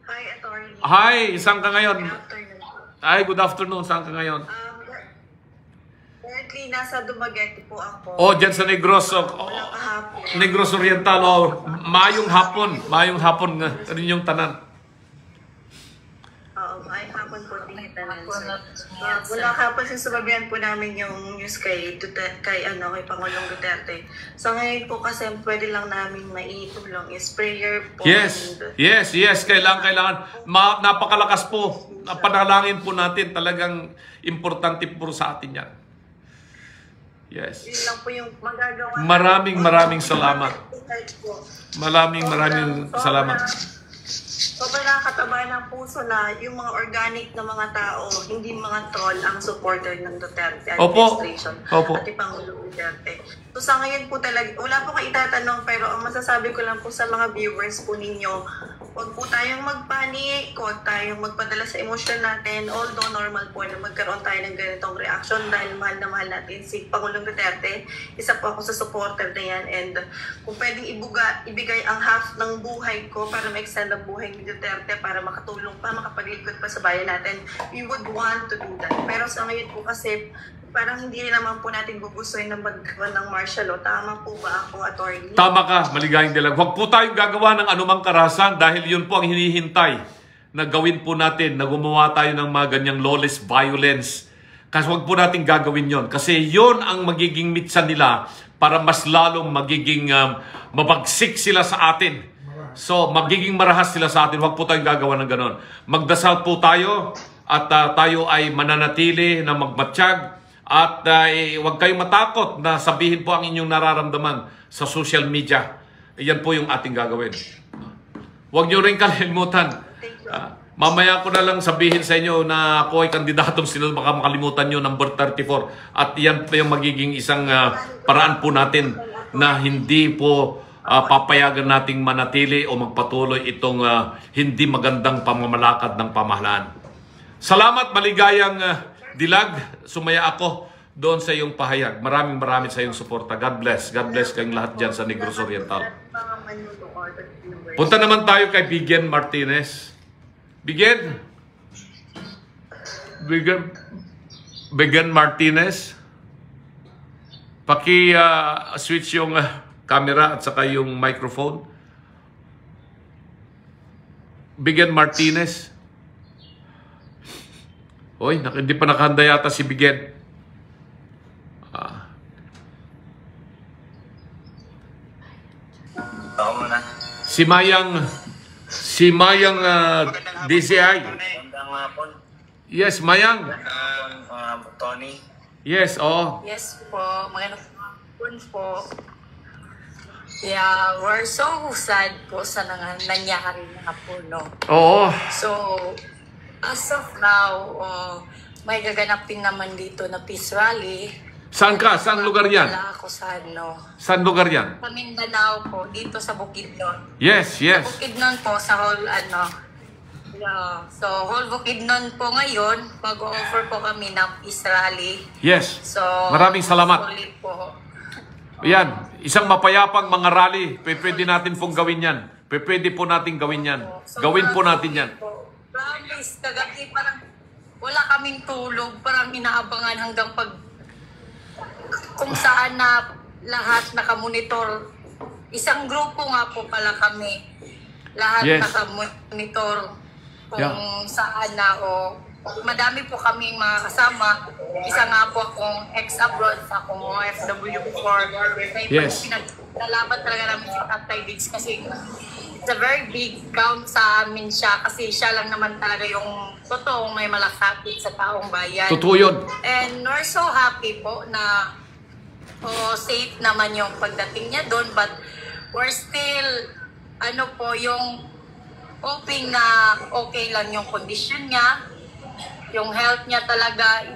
Hi, attorney. Hi, saan ka ngayon? Good afternoon. Ay, good afternoon. Saan ka ngayon? Currently, nasa Dumaguete po ako. Dyan sa Negros. Kahapon. Negros Oriental. Mayong hapon. Rin yung tanan. May hapon po dito na. Mula hapon sinusubabihan po namin yung news kay Pangulong Duterte. So ngayon po kasi pwede lang namin maitulong is prayer po. Yes. Kailangan. Napakalakas po. Panalangin po natin. Talagang importante po sa atin yan. Yes. Yun lang po yung magagawa. Maraming salamat. Maraming salamat. Sobrang nakakataba ng puso na yung mga organic na mga tao, hindi mga troll ang supporter ng Duterte administration at Pangulong Duterte. So sa ngayon po talaga, wala po kayo itatanong pero ang masasabi ko lang po sa mga viewers po ninyo, huwag po tayong magpanik, huwag tayong magpadala sa emosyon natin, although normal po na magkaroon tayo ng ganitong reaction dahil mahal na mahal natin si Pangulong Duterte. Isa po ako sa supporter na yan and kung pwedeng ibigay ang half ng buhay ko para ma-extend ang buhay ni Duterte para makatulong pa, makapaglikod pa sa bayan natin, we would want to do that. Pero sa ngayon po kasi, parang hindi rin naman po natin gugustuhin na magkaroon ng martial law. Tama po ba ako, attorney? Tama ka, Maligayang Dilag. Huwag po tayong gagawa ng anumang karahasan dahil yun po ang hinihintay na gawin po natin, na gumawa tayo ng mga ganyang lawless violence. Kasi huwag po natin gagawin yon. Kasi yun ang magiging mitsa nila para mas lalong magiging mabagsik sila sa atin. So, magiging marahas sila sa atin. Huwag po tayong gagawa ng ganon. Magdasal po tayo at tayo ay mananatili na magmatsyag. At huwag kayong matakot na sabihin po ang inyong nararamdaman sa social media. Iyan po yung ating gagawin. Huwag nyo rin kalimutan. Mamaya ko na lang sabihin sa inyo na ako ay kandidatong sila. Baka makalimutan nyo, number 34. At iyan po yung magiging isang paraan po natin na hindi po papayagan nating manatili o magpatuloy itong hindi magandang pamamalakad ng pamahalaan. Salamat, Maligayang Dilag, sumaya ako doon sa iyong pahayag. Maraming sa iyong suporta. God bless. God bless kayong lahat dyan sa Negros Oriental. Punta naman tayo kay Biggen Martinez. Biggen Martinez. Paki-switch yung camera at saka yung microphone. Biggen Martinez. Oy, hindi pa nakahanda yata si Biged. Ako muna. Si Mayang DCI. Magandang hapon. Yes, Mayang. Tony. Yes, oo. Yes po, magandang hapon po. Yeah, we're so sad po sa nangyari na po, no? Oo. So, as of now, may gaganapin naman dito na peace rally. Saan ka? Saan lugar yan? Wala ako sa ano. Saan lugar yan? Sa Mindanao po, dito sa Bukidnon. Yes, yes. Bukidnon po sa whole ano. Yeah. So, whole Bukidnon po ngayon, mag-offer po kami ng peace rally. Yes. So, Maraming salamat. sulit po. Yan, isang mapayapang mga rally. Pwede natin pong gawin yan. Pwede po natin gawin yan. Gawin po natin yan. Promise, kagabi parang wala kaming tulog. Parang inaabangan hanggang kung saan na lahat nakamonitor. Isang grupo nga po pala kami. Lahat Yes. nakamonitor kung Yeah. saan na madami po kaming mga kasama. Isa nga po akong ex-abroad, akong OFW before. Yes. Pinaglalaban talaga namin sa anti-AIDS kasi it's a very big count sa amin siya kasi siya lang naman talaga yung totoong may malasakit sa taong bayan. Totoo yun. And we're so happy po na safe naman yung pagdating niya doon, but we're still yung hoping na okay lang yung condition niya, yung health niya talaga,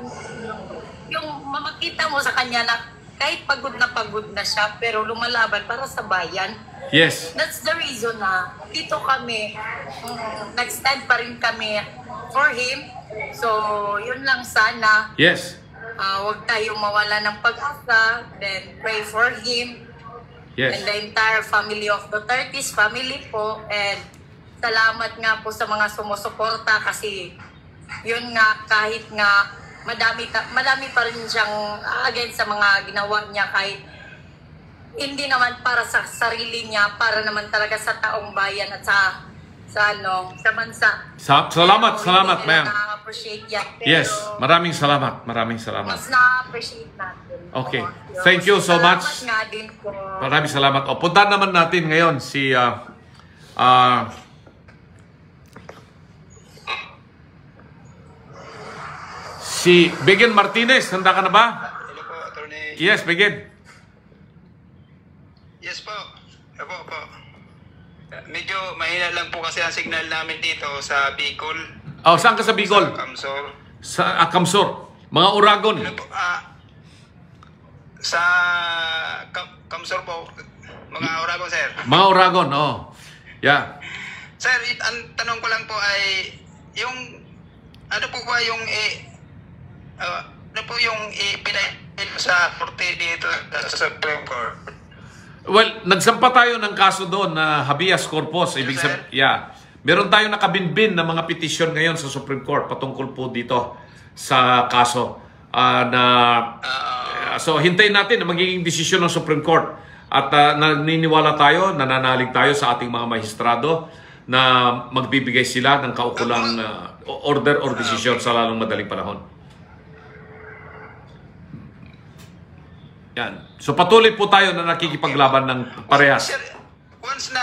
yung mamakita mo sa kanya na kahit pagod na siya pero lumalaban para sa bayan. Yes. That's the reason na dito kami, nag-stand pa rin kami for him. So, yun lang sana. Yes. Huwag tayong mawala ng pag-asa. Then, pray for him. Yes. And the entire family of Duterte's family po. And salamat nga po sa mga sumusuporta kasi yun nga, kahit nga madami pa rin siyang against sa mga ginawa niya, kahit hindi naman para sa sarili niya, para naman talaga sa taong bayan at sa bansa. Salamat, ma'am. Na-appreciate yan. Pero Yes, maraming salamat. mas na-appreciate natin. Okay. Thank you so much. Salamat nga din po. Maraming salamat. Puntahan naman natin ngayon si Biggen Martinez. Handa ka na ba? Hello po, Attorney. Yes, Biggen. Yes po. Opo. Medyo mahina lang po kasi ang signal namin dito sa Bicol. Saan ka sa Bicol? Sa Camsor. Sa Camsor. Mga Uragon. Ano po, sa Camsor po. Mga Oragon, sir. Mga Uragon, Yeah. Sir, ang tanong ko lang po ay yung ano po ba yung ano po yung pinahil sa korte dito sa Supreme Court? Well, nagsampa tayo ng kaso doon na habeas corpus. Ibig sabihin, meron tayong nakabinbin na mga petisyon ngayon sa Supreme Court patungkol po dito sa kaso. So, hintayin natin na magiging desisyon ng Supreme Court. At naniniwala tayo, nananalig tayo sa ating mga maestrado na magbibigay sila ng kaukulang order or desisyon sa lalong madaling panahon. Yan. So patuloy po tayo na nakikipaglaban ng parehas. Sir, once na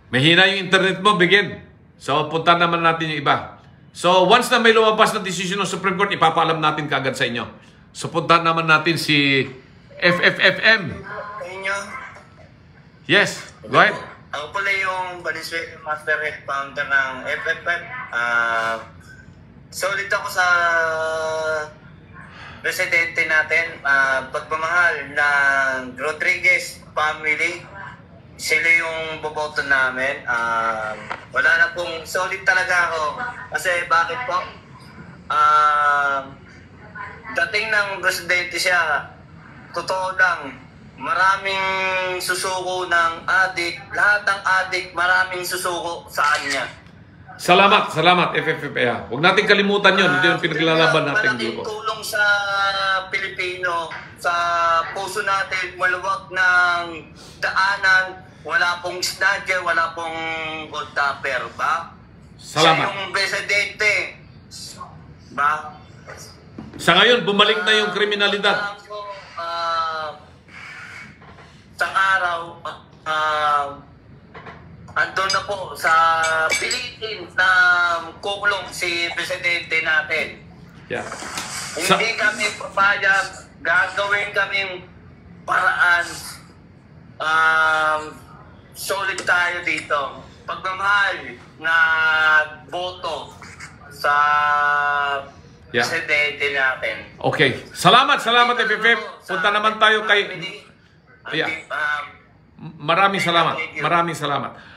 Mahina yung internet mo, Biggen. So punta naman natin yung iba. So once na may lumabas na decision ng Supreme Court, ipapaalam natin kaagad sa inyo. So punta naman natin si FFFM. Inyo. Yes, go ahead. Ako pala yung Valenzuela Master Head Founder ng FFF. Solid ako sa presidente natin, pagmamahal ng Rodriguez family. Sila yung boboto namin. Wala na pong solid talaga ako. Kasi bakit po? Dating ng presidente siya, totoo lang, maraming susuko ng adik. Lahat ng adik, maraming susuko sa kanya. Salamat, FFFA. Huwag natin kalimutan yun. Hindi yung pinaglalaban natin malaking grupo. tulong sa Pilipino, sa puso natin, maluwag ng daanan, wala pong snatcher, wala pong gold topper, ba? Salamat. Siya yung presidente. Ba? Sa ngayon, bumalik na yung kriminalidad. Sa araw, andun na po sa Philippines na kukulong si presidente natin. Yeah. Hindi kami papayag, gagawin kaming paraan. Solid tayo dito. Pagmamahal na boto sa presidente natin. Okay. Salamat, FFF. Punta naman tayo kay... Yeah. Maraming salamat.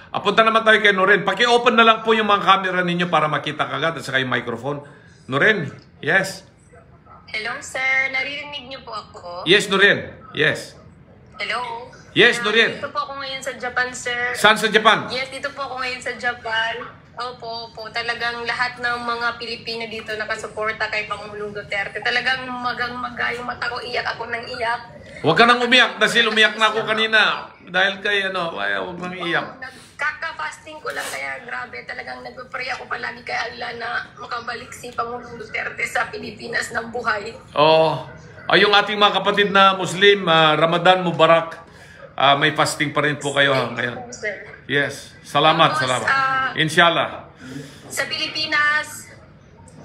Punta naman tayo kay Noren. Paki-open na lang po yung mga camera ninyo para makita kagad at saka yung microphone. Noren, yes. Hello, sir. Naririnig niyo po ako? Yes, Noren. Yes. Hello? Yes, Noren. Dito po ako ngayon sa Japan, sir. Saan sa Japan? Yes, dito po ako ngayon sa Japan. Opo. Talagang lahat ng mga Pilipino dito nakasuporta kay Pangulong Duterte. Talagang magang-maga yung mata ko. Iyak ako ng iyak. Huwag ka nang umiyak. Dahil umiyak na ako kanina. Dahil kay huwag nang iyak. Kaka-fasting ko lang kaya grabe. Talagang nagpapray ako palagi kay Allah na makabalik si Pangulong Duterte sa Pilipinas ng buhay. Yung ating mga kapatid na Muslim, Ramadan Mubarak. May fasting pa rin po kayo ngayon. Yes. Salamat. Inshallah. Sa Pilipinas,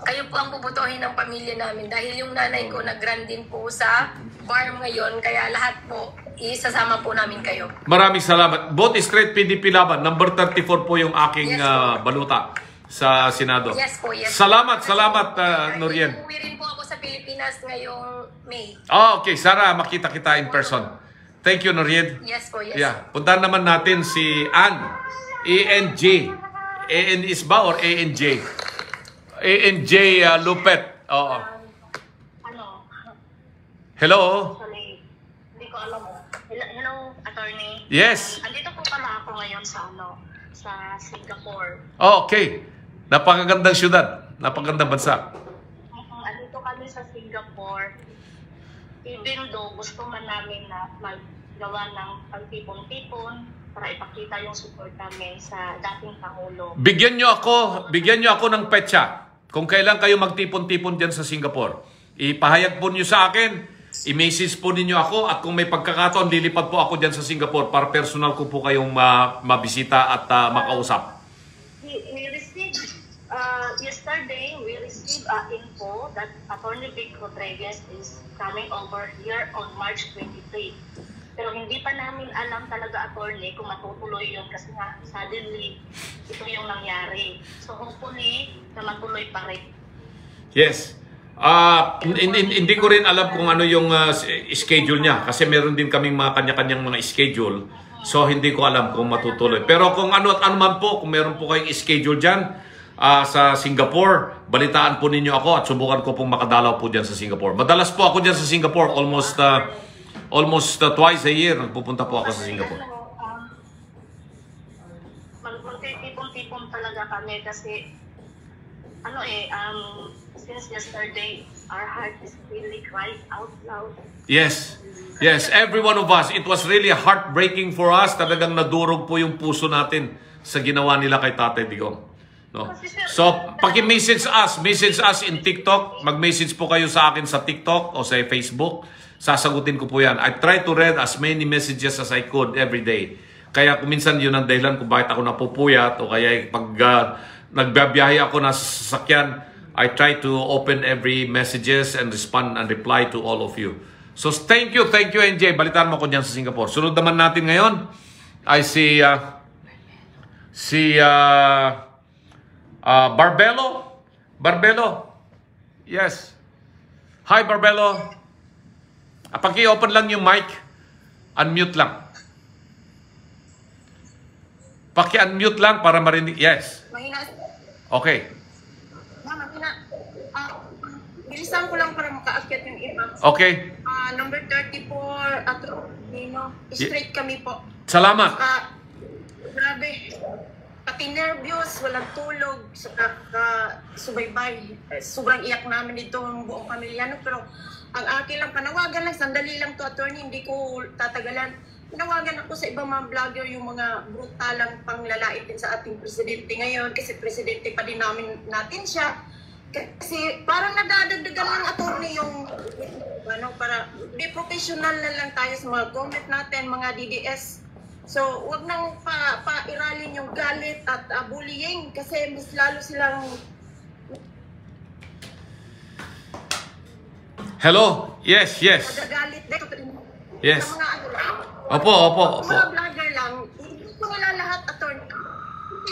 kayo po ang puputuhin ng pamilya namin dahil yung nanay ko nag-run din po sa farm ngayon, kaya lahat po isasama po namin kayo. Maraming salamat. Both straight PDP laban. Number 34 po yung aking baluta sa Senado. Yes po, yes. Salamat, Norien. Uuwi rin po ako sa Pilipinas ngayong May. Okay. Sana makita kita in person. Thank you, Norien. Yes po, yes. Yeah. Puntahan naman natin si Ann. ANJ. AN is ba or ANJ? ANJ Lupet. Oo. Hello? Sorry, hindi ko alam. Hello, attorney. Yes. Andito po pala ako ngayon sa Singapore. Okay. Napakagandang syudad. Napakagandang bansa. Andito kami sa Singapore. Even though gusto man namin na maggawa ng pagtipon-tipon para ipakita yung support namin sa dating Pangulo. Bigyan nyo ako ng petsa kung kailan kayo magtipon-tipon dyan sa Singapore. Ipahayag po nyo sa akin, i-message po ninyo ako, at kung may pagkakataon, lilipad po ako dyan sa Singapore para personal ko po kayong mabisita at makausap. We received, yesterday, we received info that Attorney Vic Rodriguez is coming over here on March 23. Pero hindi pa namin alam talaga, attorney, kung matutuloy yun kasi nga suddenly ito yung nangyari. So hopefully na matuloy pa rin. Yes. Hindi ko rin alam kung ano yung schedule niya kasi meron din kaming mga kanya-kanyang mga schedule. So hindi ko alam kung matutuloy. Pero kung ano man po, kung meron po kayong schedule dyan sa Singapore, balitaan po ninyo ako at subukan ko pong makadalaw po dyan sa Singapore. Madalas po ako dyan sa Singapore, almost twice a year nagpupunta po ako sa Singapore. Magtipon-tipon talaga kami kasi since yesterday our heart is really crying out loud. Yes, every one of us. It was really heartbreaking for us. Talagang nadurog po yung puso natin sa ginawa nila kay Tatay Digong. No? So, paki-message us in TikTok. Mag-message po kayo sa akin sa TikTok o sa Facebook. Sasagutin ko po yan. I try to read as many messages as I could every day. Kaya kuminsan yun ang dahilan kung bakit ako napupuyat o kaya pag nagbabiyahe ako na sasakyan, I try to open every messages and respond and reply to all of you. So thank you NJ. Balitaan mo ko dyan sa Singapore. Sunod naman natin ngayon ay si Barbelo. Yes. Hi Barbelo. Paki-open lang yung mic. Unmute lang. Paki-unmute lang para marinig. Yes. Mahina. Okay. Mahina. Bilisan ko lang para makaakyat yung iba. Okay. Number 34, straight kami po. Salamat. Grabe. Pati nervyos, walang tulog, subaybay. Sobrang iyak namin itong buong pamilya. Pero ang akin lang panawagan lang, sandali lang to, attorney, hindi ko tatagalan. Tinawagan ako sa ibang mga vlogger yung mga brutalang panglalait din sa ating presidente ngayon kasi presidente pa din natin siya. Kasi parang nadadagdagan ng attorney yung para be professional na lang tayo sa mga comment natin, mga DDS. So, wag nang pairalin yung galit at bullying kasi mas lalo silang... Hello? Yes. Nagagalit din. Yes. Sa mga Opo. Mga vlogger lang, hindi ko nila lahat attorney.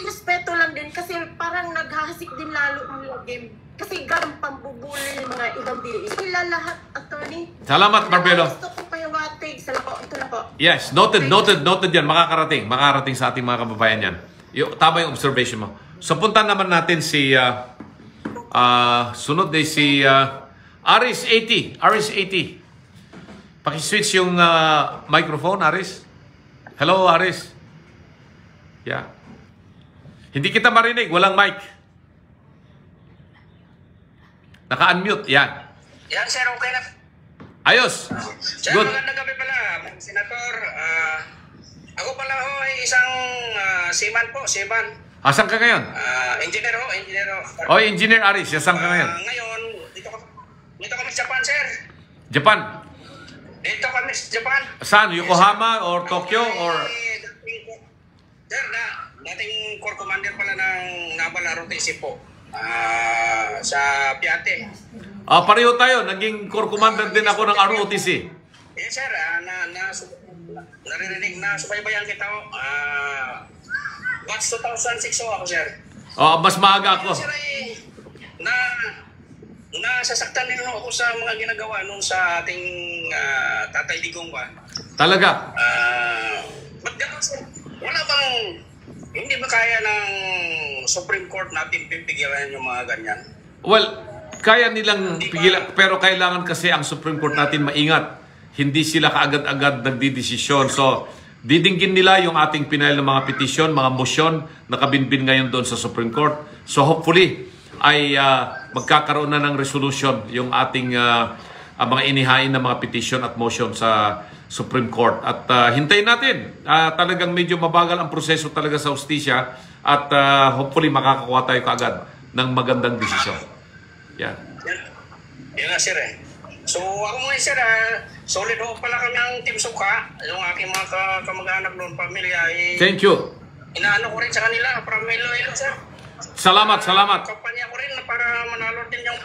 Respeto lang din kasi parang naghahasik din lalo ang game. Kasi ganun pambubuli ng mga ibang DDS. Sila lahat attorney. Salamat, Barbelo. Gusto ko payawatig. Ito na po. Yes, noted yan. Makakarating sa ating mga kababayan yan. Tama yung observation mo. So, punta naman natin si, sunod ay si Aris 80. Pakiswitch yung microphone, Aris. Hello, Aris. Yeah. Hindi kita marinig. Walang mic. Naka-unmute. Yan. Yan, sir. Okay na. Ayos. Sir, Good. magandang gabi pala, Senator. Ako pala ho ay isang seaman po. Asan ka ngayon? Engineer ho. Engineer Aris. Asan ka ngayon? Ngayon, dito kami sa Japan, sir. Japan. Dito kami sa Japan. Saan? Yokohama or Tokyo or... Sir, dating Corps Commander pala ng Naval ROTC po. Sa Piate. Pareho tayo. Naging Corps Commander din ako ng ROTC. Yes, sir. Naririnig na subaybayan kita. Batch 2006 ako, sir. Mas maaga ako. Sir, nasasaktan din ako sa mga ginagawa nung sa ating Tatay Digong ba? Talaga? Ba't gano'n, sir? Wala bang, hindi ba kaya ng Supreme Court natin pipigilan yung mga ganyan? Well, kaya nilang pigilan, pero kailangan kasi ang Supreme Court natin maingat. Hindi sila kaagad-agad nagdidesisyon. So, didinggin nila yung ating pinail ng mga petisyon, mga motion, nakabinbin ngayon doon sa Supreme Court. So, hopefully, ay magkakaroon na ng resolution yung ating mga inihain na mga petition at motion sa Supreme Court. At hintayin natin. Talagang medyo mabagal ang proseso talaga sa hustisya at hopefully makakakuha tayo kaagad ng magandang desisyon. Yan. Yan nga, sir eh. So ako ngayon, sir, solid ho pala kami ang Team Suka. Yung aking mga kamag-anak noon, pamilya. Thank you. Inaano ko rin sa kanila, para may loyal, sir. Salamat. Kampanya ko rin para manalo din yung...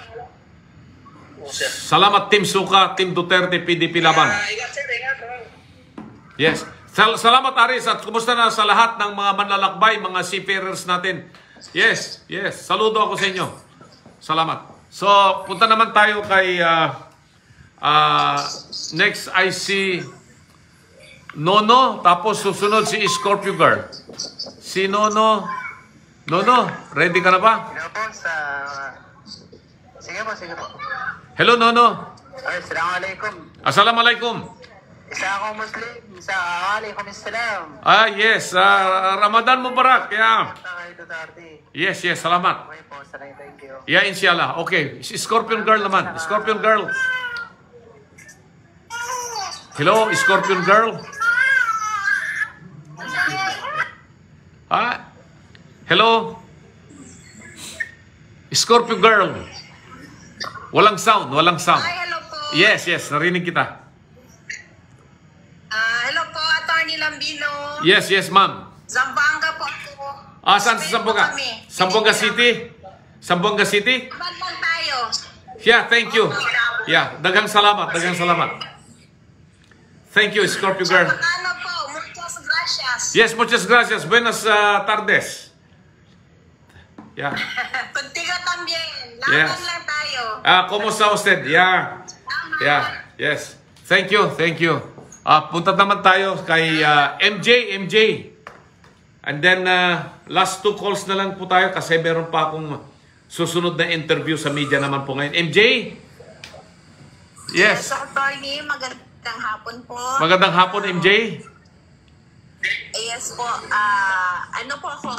sir. Salamat, Team Suka, Team Duterte, PDP Laban. Ingat, sir, ingat. Yes. Salamat, Aris. At kumusta na sa lahat ng mga manlalakbay, mga seafarers natin. Yes. Saludo ako sa inyo. Salamat. So, punta naman tayo kay... next, I see Nono. Tapos susunod si Scorpio Girl. Si Nono. Nono, ready ka na ba? Hello po Sige po. Hello, Nono. Assalamualaikum. Assalamualaikum. Isa akong Muslim. Alaikum assalam. Yes. Ramadan Mubarak. Yeah. Yes. Salamat. Okay po. Thank you. Yeah, inshallah. Okay. Si Scorpion Girl naman. Scorpion Girl. Hello, Scorpion Girl. Hello? Scorpio Girl. Walang sound. Hi, hello po. Yes, narinig kita. Hello po, Attorney Lambino. Yes, ma'am. Zamboanga po ako. Saan sa Zamboanga? Zamboanga City? Zamboanga City? Bandang tayo. Yeah, thank you. Yeah, daghang salamat. Thank you, Scorpio Girl. Ano po, muchas gracias. Yes, muchas gracias. Buenas tardes. Yeah. Contigo también. Laban lang tayo. Kumusta usted? Yeah. Yes. Thank you. Punta naman tayo kay MJ. And then, last 2 calls na lang po tayo kasi meron pa akong susunod na interview sa media naman po ngayon. MJ? Yes. Attorney, magandang hapon po. Magandang hapon, MJ. Yes po. Ano po ako,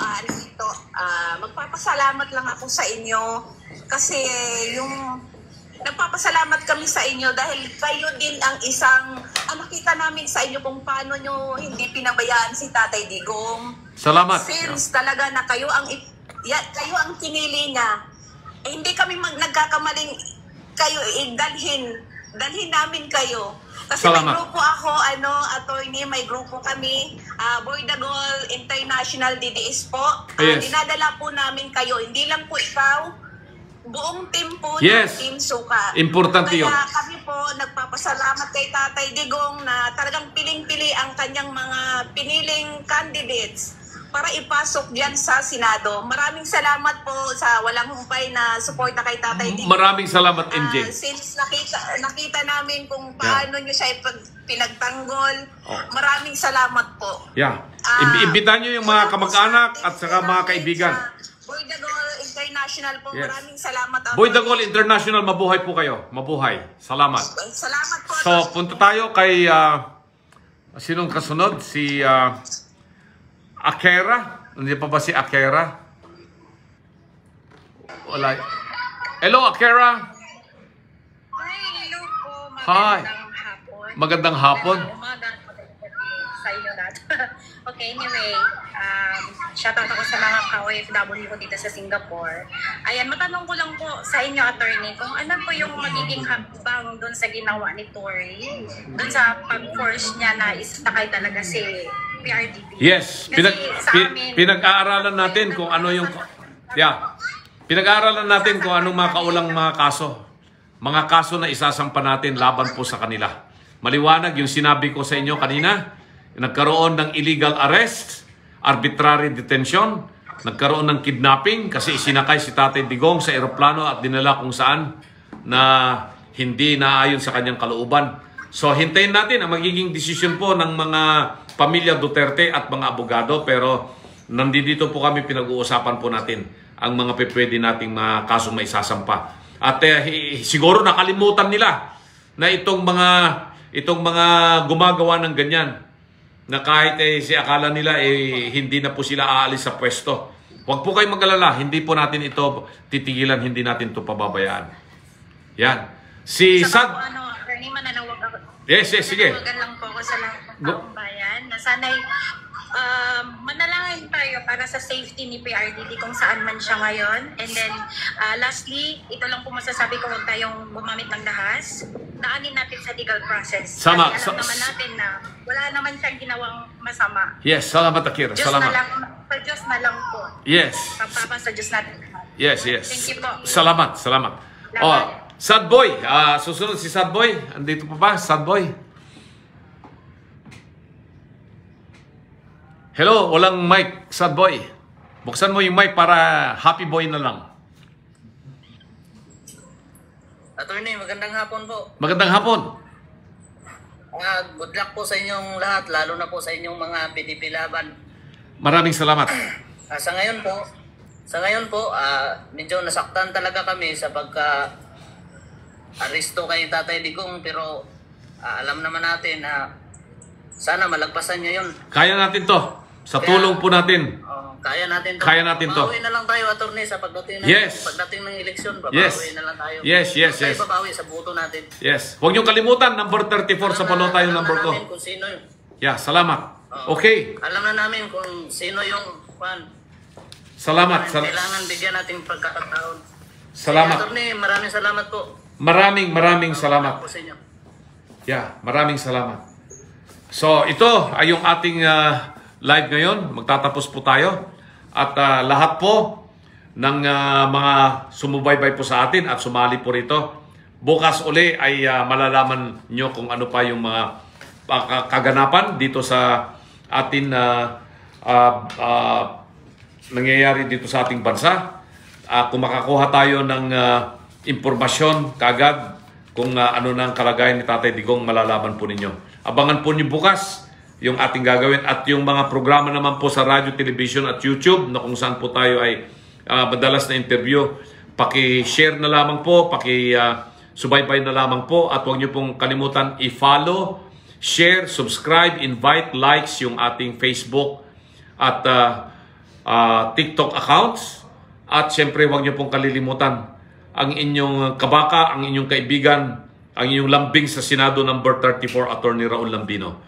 magpapasalamat lang ako sa inyo kasi yung nagpapasalamat kami sa inyo dahil kayo din ang isang nakita namin sa inyo kung paano nyo hindi pinabayaan si Tatay Digong. Salamat. Since talaga na kayo ang pinili niya, hindi kami nagkakamaling kayo dalhin namin kayo. Kasi Salamat. may grupo ako, attorney, may grupo kami, Boy Dagol International DDS po. Yes. Dinadala po namin kayo, hindi lang po ikaw, buong team po Yes. ng Team Suka. Importante yun. Kaya kami po nagpapasalamat kay Tatay Digong na talagang piling-pili ang kanyang mga piniling candidates para ipasok diyan sa Senado. Maraming salamat po sa walang humpay na suporta kay Tatay Digong. Maraming salamat, MJ. Since nakita namin kung paano nyo siya pinagtanggol, maraming salamat po. Yeah. Imbitahan nyo yung mga kamag-anak at saka mga kaibigan. Boy Dagol International po, Yes. maraming salamat. Boy Dagol International, mabuhay po kayo. Mabuhay. Salamat. Salamat po. So, punta tayo kay sinong kasunod? Si Akera? Hindi pa ba si Akera? Wala. Hello, Akera. Hi, hello po. Hi. Magandang hapon. Magandang hapon. Umaga sa inyo lahat. Okay, anyway, shoutout ako sa mga ka-OFW ko dito sa Singapore. Ayan, matanong ko lang po sa inyo, attorney, kung ano po yung magiging hakbang doon sa ginawa ni Tory, doon sa pag-force niya na isakay talaga si PRDD. Yes, pinag-aaralan natin kung ano yung pinag-aaralan natin kung anong mga kaulang mga kaso. Mga kaso na isasampa natin laban po sa kanila. Maliwanag yung sinabi ko sa inyo kanina, nagkaroon ng illegal arrest, arbitrary detention, nagkaroon ng kidnapping kasi isinakay si Tatay Digong sa eroplano at dinala kung saan na hindi naayon sa kanyang kalooban. So hintayin natin ang magiging desisyon po ng mga pamilya Duterte at mga abogado, pero nandito po kami, pinag-uusapan po natin ang mga pwede nating mga kasong maisasampa. At siguro nakalimutan nila na itong mga gumagawa ng ganyan, na kahit si akala nila hindi na po sila aalis sa pwesto. Huwag po kayong mag-alala, hindi po natin ito titigilan, hindi natin ito pababayaan. Yan. Si Sad... Attorney, mananawag ako. Yes, sige. Mananawagan lang po ako sa lahat ng taong bayan na sana'y manalangin tayo para sa safety ni PRDD kung saan man siya ngayon. And then, lastly, ito lang po masasabi ko, huwag tayong gumamit ng dahas. Daanin natin sa legal process. Sama. Kasi alam naman natin na wala naman siyang ginawang masama. Yes, salamat Akira. Salamat. Sa Diyos na lang po. Yes. Pagpapa sa Diyos natin. Yes. Thank you po. Salamat. Sad Boy. Susunod si Sad Boy. Andito pa ba? Sad Boy. Hello, walang mic, Sad Boy. Buksan mo yung mic para happy boy na lang. Attorney, magandang hapon po. Magandang hapon. Good luck po sa inyong lahat, lalo na po sa inyong mga PDP laban. Maraming salamat. Sa ngayon po, medyo nasaktan talaga kami sa pagka-aresto kay Tatay Digong, pero alam naman natin na sana malagpasan niya yun. Kaya natin to. Sa tulong po natin. Kaya natin to. Babawi na lang tayo, attorney, sa pagdating ng eleksyon. Babawi na lang tayo. Yes. Tayo babawi sa boto natin. Yes. Huwag niyong kalimutan, number 34 sa palo tayo number ko. Alam na namin kung sino yun. Yeah, salamat. Okay. Alam na namin kung sino yung fan. Salamat. Kailangan bigyan natin pagkakataon. Salamat. Attorney, maraming salamat po. Maraming salamat. Po sa inyo. Yeah, maraming salamat. So, ito ay yung ating live ngayon. Magtatapos po tayo. At lahat po ng mga sumubaybay po sa atin at sumali po rito, bukas uli ay malalaman nyo kung ano pa yung mga kaganapan dito sa atin nangyayari dito sa ating bansa. Kung makakuha tayo ng impormasyon kagad kung ano na ang kalagayan ni Tatay Digong, malalaman po ninyo. Abangan po niyo bukas yung ating gagawin at yung mga programa naman po sa radio, television at YouTube na kung saan po tayo ay madalas na interview. Paki-share na lamang po, paki-subaybay na lamang po at huwag niyo pong kalimutan i-follow, share, subscribe, invite, likes yung ating Facebook at TikTok accounts. At syempre huwag niyo pong kalilimutan ang inyong kabaka, ang inyong kaibigan, ang inyong lambing sa Senado number 34, Attorney Raul Lambino.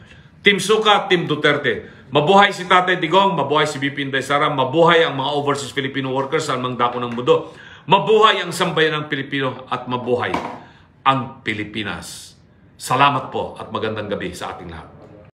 Team Suka, Team Duterte. Mabuhay si Tatay Digong, mabuhay si BP Inday Sara, mabuhay ang mga overseas Filipino workers sa mang dako ng mundo. Mabuhay ang sambayan ng Pilipino at mabuhay ang Pilipinas. Salamat po at magandang gabi sa ating lahat.